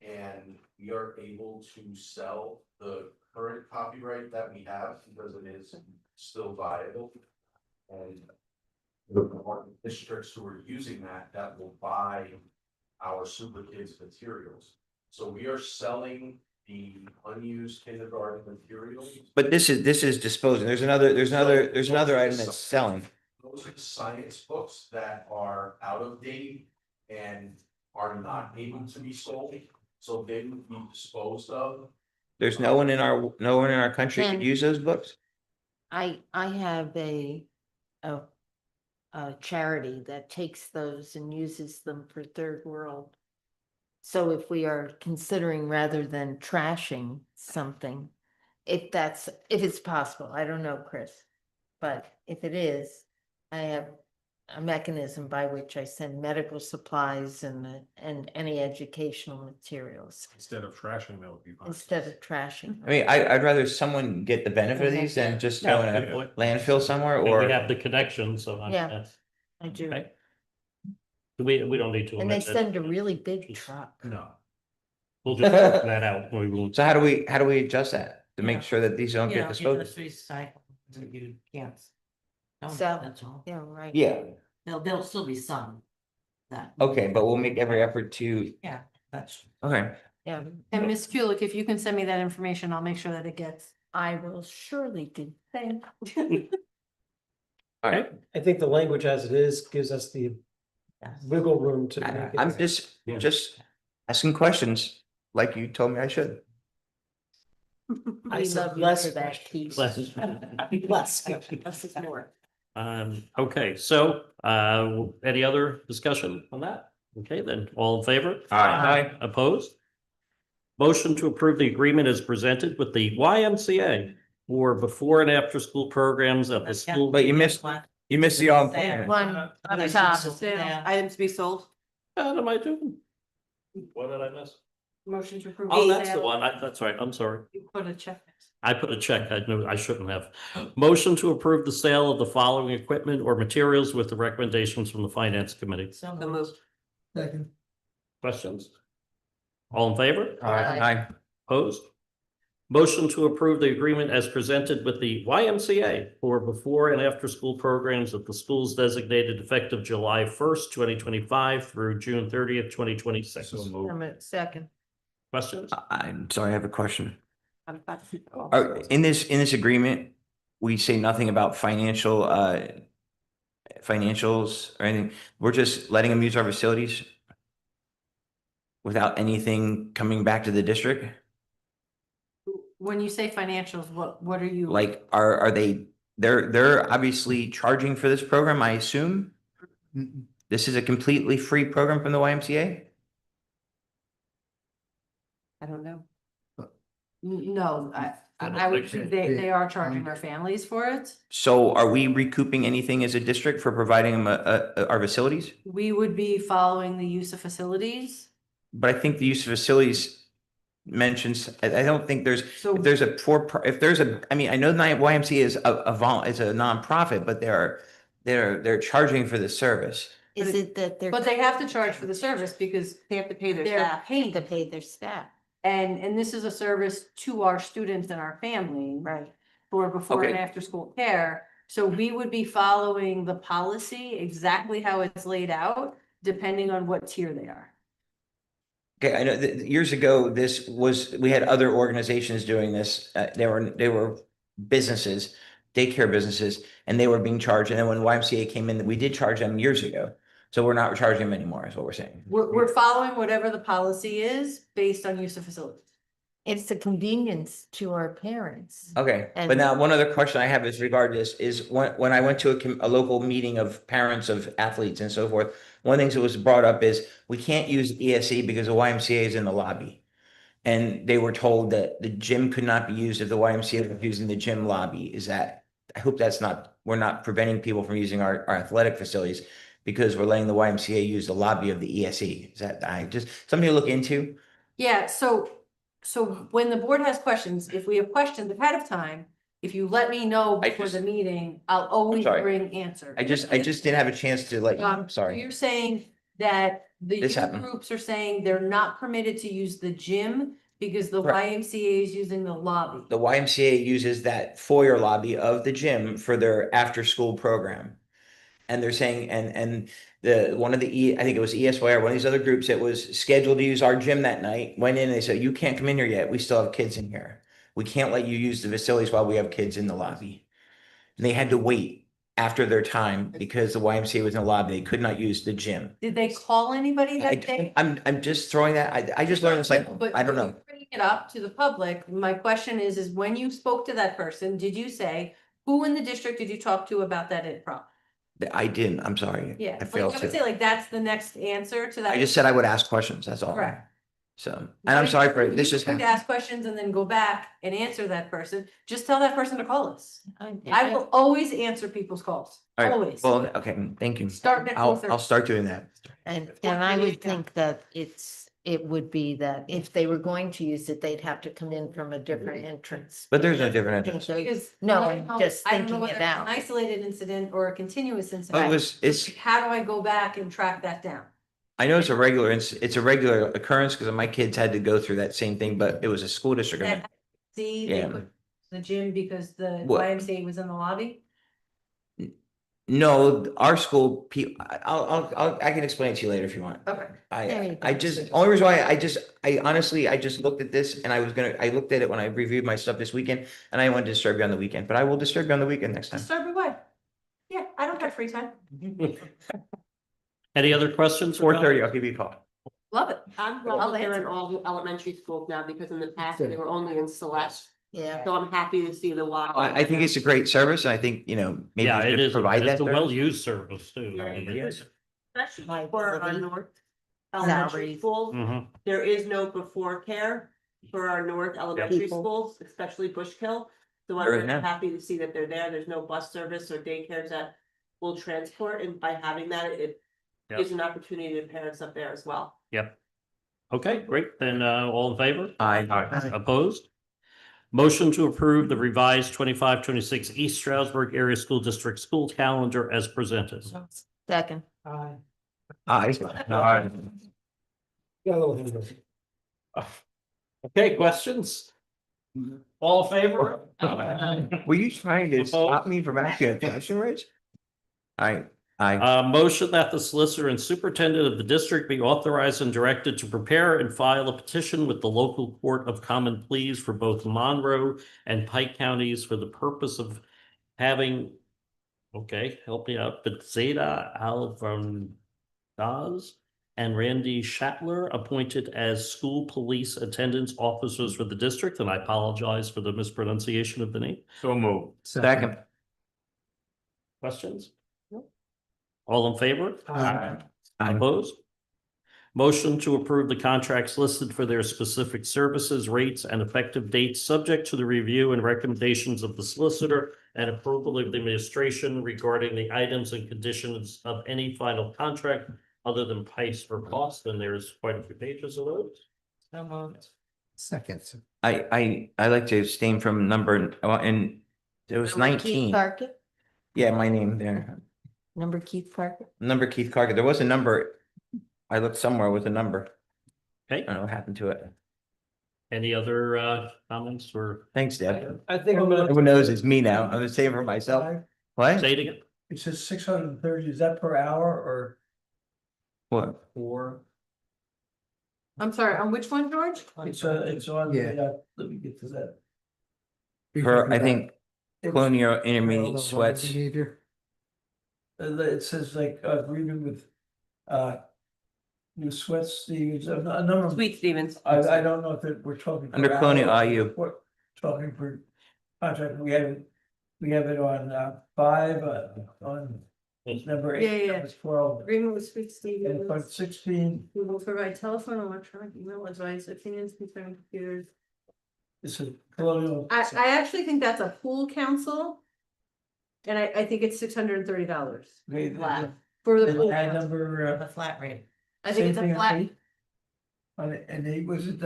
And we are able to sell the current copyright that we have because it is still viable. And the districts who are using that will buy our Super Kids materials. So we are selling the unused kindergarten materials. But this is disposing. There's another item that's selling. Those are the science books that are out of date and are not able to be sold, so they would be disposed of. There's no one in our country could Ken. use those books. I have a charity that takes those and uses them for third world. So if we are considering rather than trashing something, if it's possible, I don't know, Chris. But if it is, I have a mechanism by which I send medical supplies and any educational materials Instead of trashing, that would be fine. instead of trashing. I mean, I'd rather someone get the benefit of these than just throw in a landfill somewhere And we or. have the connection, so. Yeah. I do. Okay. We don't need to. And they amend that. send a really big truck. No. We'll just work that out. We will. So how do we adjust that to make Yeah. sure that these don't You get know, disposed? just recycle, you can't. Don't, So- that's all. Yeah, right. Yeah, There'll still be some. That, okay, but we'll make every effort to, yeah, that's. okay. Yeah, And Ms. Kulik, if you can send me that information, I'll make sure that it gets. I will surely do. All right. I think the language as it is gives us the wiggle room to make it. I'm just asking questions like you told me I should. I We said love you less for that, Keith. Less. Less is more. Okay, so, any other discussion on that? Okay, then, all in favor? Aye. Opposed? Motion to approve the agreement is presented with the YMCA for before and after school programs at the school. But you missed the all. One up top. Items to be sold. What am I doing? What did I miss? Motion to approve. Oh, that's the one. That's right. I'm sorry. You put a check. I put a check. I knew I shouldn't have. Motion to approve the sale of the following equipment or materials with the recommendations from the finance committee. So moved. Second. Questions? All in favor? Aye. Opposed? Motion to approve the agreement as presented with the YMCA for before and after school programs at the schools designated effective July 1st, 2025 through June 30th, 2026. Second. Questions? I'm sorry, I have a question. I'm about to- In this agreement, we say nothing about financials or anything. We're just letting them use our facilities without anything coming back to the district? When you say financials, what are you? Like, are they're obviously charging for this program, I assume? This is a completely free program from the YMCA? I don't know. No, I don't would, think so. they are charging our families for it. So are we recouping anything as a district for providing them our facilities? We would be following the use of facilities. But I think the use of facilities mentions, I don't think there's, So- if there's a I mean, I know the YMCA is is a nonprofit, but they're charging for the service. Is it that they're But they have to charge for the service because They have to pay their they're staff. paying to pay their staff? and this is a service to our students and our family. Right. For before and Okay. after school care. So we would be following the policy exactly how it's laid out, depending on what tier they are. Okay, I know that years ago, we had other organizations doing this. They were businesses, daycare businesses, and they were being charged. And then when YMCA came in, we did charge them years ago. So we're not charging them anymore, is what we're saying. We're following whatever the policy is based on use of facilities. It's a convenience to our parents. Okay, but And- now one other question I have is regarding this is when I went to a local meeting of parents of athletes and so forth, one of the things that was brought up is we can't use ESE because the YMCA is in the lobby. And they were told that the gym could not be used if the YMCA was using the gym lobby. I hope we're not preventing people from using our athletic facilities because we're letting the YMCA use the lobby of the ESE. Is that, something to look into? Yeah, so when the board has questions, if we have questions ahead of time, if you let me know before the meeting, I'll always sorry. bring answers. I just didn't have a chance to sorry. You're saying that the This youth happened. groups are saying they're not permitted to use the gym because the Right. YMCA is using the lobby. The YMCA uses that foyer lobby of the gym for their after-school program. And they're saying, and one of the I think it was ESY or one of these other groups that was scheduled to use our gym that night, went in and they said, you can't come in here yet. We still have kids in here. We can't let you use the facilities while we have kids in the lobby. And they had to wait after their time because the YMCA was in the lobby. They could not use the gym. Did they call anybody that day? I'm just throwing that, I just learned this But I don't when know. you're bringing it up to the public. My question is when you spoke to that person, did you say, who in the district did you talk to about that improv? I didn't, I'm sorry. Yeah, I like, failed I would say to. like that's the next answer to that. I just said I would ask questions, that's all. Correct. So, and I'm sorry for, this just You could happened. ask questions and then go back and answer that person. Just tell that person to call us. I I will always answer people's calls, All right, always. well, okay, thank you. Starting at I'll 4:30. start doing that. And I would think that it would be that if they were going to use it, they'd have to come in from a different entrance. But there's no different entrance. Because No, I I'm don't- just I don't know thinking whether it it's out. An isolated incident or a continuous But incident. it's, How do I go back and track that down? I know it's a regular, it's a regular occurrence because my kids had to go through that same thing, but it was a school district. event. See, they Yeah. put the gym because the What? YMCA was in the lobby? No, our school, I can explain it to you later if you want. Okay. There you I go. just, only reason why I honestly, I just looked at this and I looked at it when I reviewed my stuff this weekend and I wanted to disturb you on the weekend, but I will disturb you on the weekend next time. Disturb me what? Yeah, I don't have free time. Any other questions? 4:30, I'll give you a call. Love it. I'm I'll glad they're in answer. all the elementary schools now because in the past they were only in select. Yeah. So I'm happy to see the Y. I think it's a great service, and I think, maybe Yeah, we it should is. provide It's that a service. well-used service too. I mean, it's- Especially for our north elementary Salaries. schools, Mhm. there is no before care for our north elementary People. schools, especially Bushkill. So I'm Sure, really yeah. happy to see that they're there. There's no bus service or daycares that will transport, and by having that, it Yep. gives an opportunity to parents up there as well. Yep. Okay, great. Then, all in favor? Aye. Opposed? Motion to approve the revised 25-26 East Stroudsburg Area School District School Calendar as presented. Second. Aye. Okay, questions? All in favor? Were you trying to stop me from asking a question, Rich? Aye. Motion that the solicitor and superintendent of the district be authorized and directed to prepare and file a petition with the local court of common pleas for both Monroe and Pike counties for the purpose of having, okay, help me out, but Zeta Alvarez and Randy Shatler appointed as school police attendance officers for the district, and I apologize for the mispronunciation of the name. So move. Second. Questions? All in favor? Aye. Opposed? Motion to approve the contracts listed for their specific services, rates, and effective dates, subject to the review and recommendations of the solicitor and approval of the administration regarding the items and conditions of any final contract other than price for cost, and there's quite a few pages of those. Second. I like to abstain from number, and it was Keith 19. Parker, Yeah, my name there. number Keith Parker. Number Keith Carter. There was a number. I looked somewhere with a number. I Okay, don't know what happened to it. any other comments or Thanks, Deb. I think I'm gonna. Everyone knows it's me now. I'm just saying for myself. What? say it again? It says 630, is that per hour or? What? I'm sorry, on which one, George? It's on, let me get to that. I think colonial intermediate sweats. Behavior. It says like agreement with, new sweats, Stevens, a number of, Sweet Stevens. I don't know if we're talking. per Under hour colonial or IU. we're Talking for contract, we have it on, 5, on number 8. Yeah, yeah. number 12, Agreement with Sweet and on Stevens. 16, We will provide telephone, electronic, email advice, opinions concerning computers. this is colonial. I actually think that's a pool council. And I think it's $630 Okay, flat for the pool. and council. number, The flat rate. I think it's same a thing on flat 8? On 8, was it,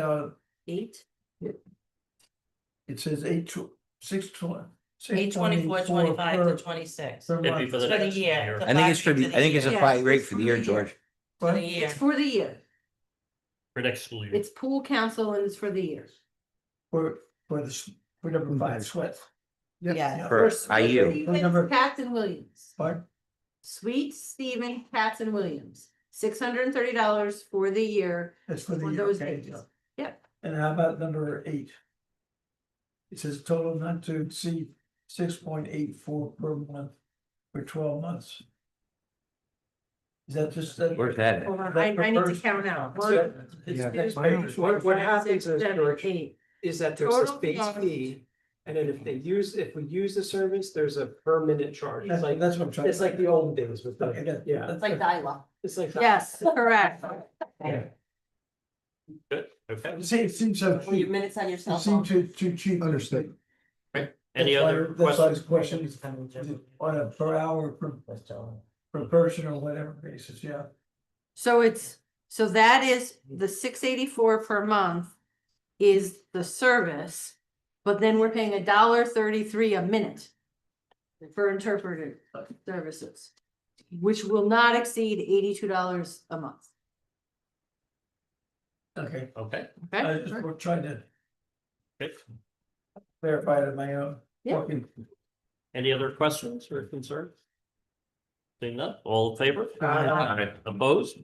8. it says 620. 824, 25 to 26. Per It'd be month. for the For the next year. I think it's for the, I think it's a Yeah, flat rate it's for the for year, the year. George. For the What? year. It's for the year. For next school year. It's pool council and it's for the year. For number 5, sweat. Yeah. For Sweet IU. Stevens, Number- Katz and Williams. What? Sweet Steven, Katz and Williams. $630 for the year. That's for the For year, those okay. days. Yep. And how about number 8? It says total not to exceed 6.84 per month for 12 months. Is that just that? Where's that? Hold on, I need to count out. One, Yeah, two, that's three, right. four, What five, happens six, is, seven, George, 8. is that there's a Total base cost. fee. And then if we use the service, there's a per minute charge. It's like, That's what I'm trying. it's like the old days with Okay, the, that- yeah, It's like dialogue. it's like. Yes, correct. Good, okay. See, it seems so Or your cheap. minutes on your cell It phone. seems too cheap. Understood. Any That's why- other That's why questions? this question is on a per hour, per person or whatever basis, yeah. So that is the $684 per month is the service, but then we're paying $1.33 a minute for interpreter services, which will not exceed $82 a month. Okay, Okay. Okay? we're trying to Okay. verify it on my own. Yeah. Okay. Any other questions or concerns? Seeing none, all in favor? Aye. Opposed?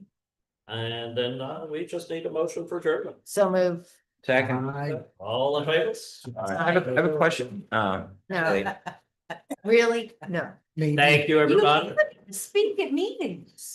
And then we just need a motion for adjournment. So move. Second. All in favor? I have a question. No. Really? No. Thank you, everybody. Speak at meetings.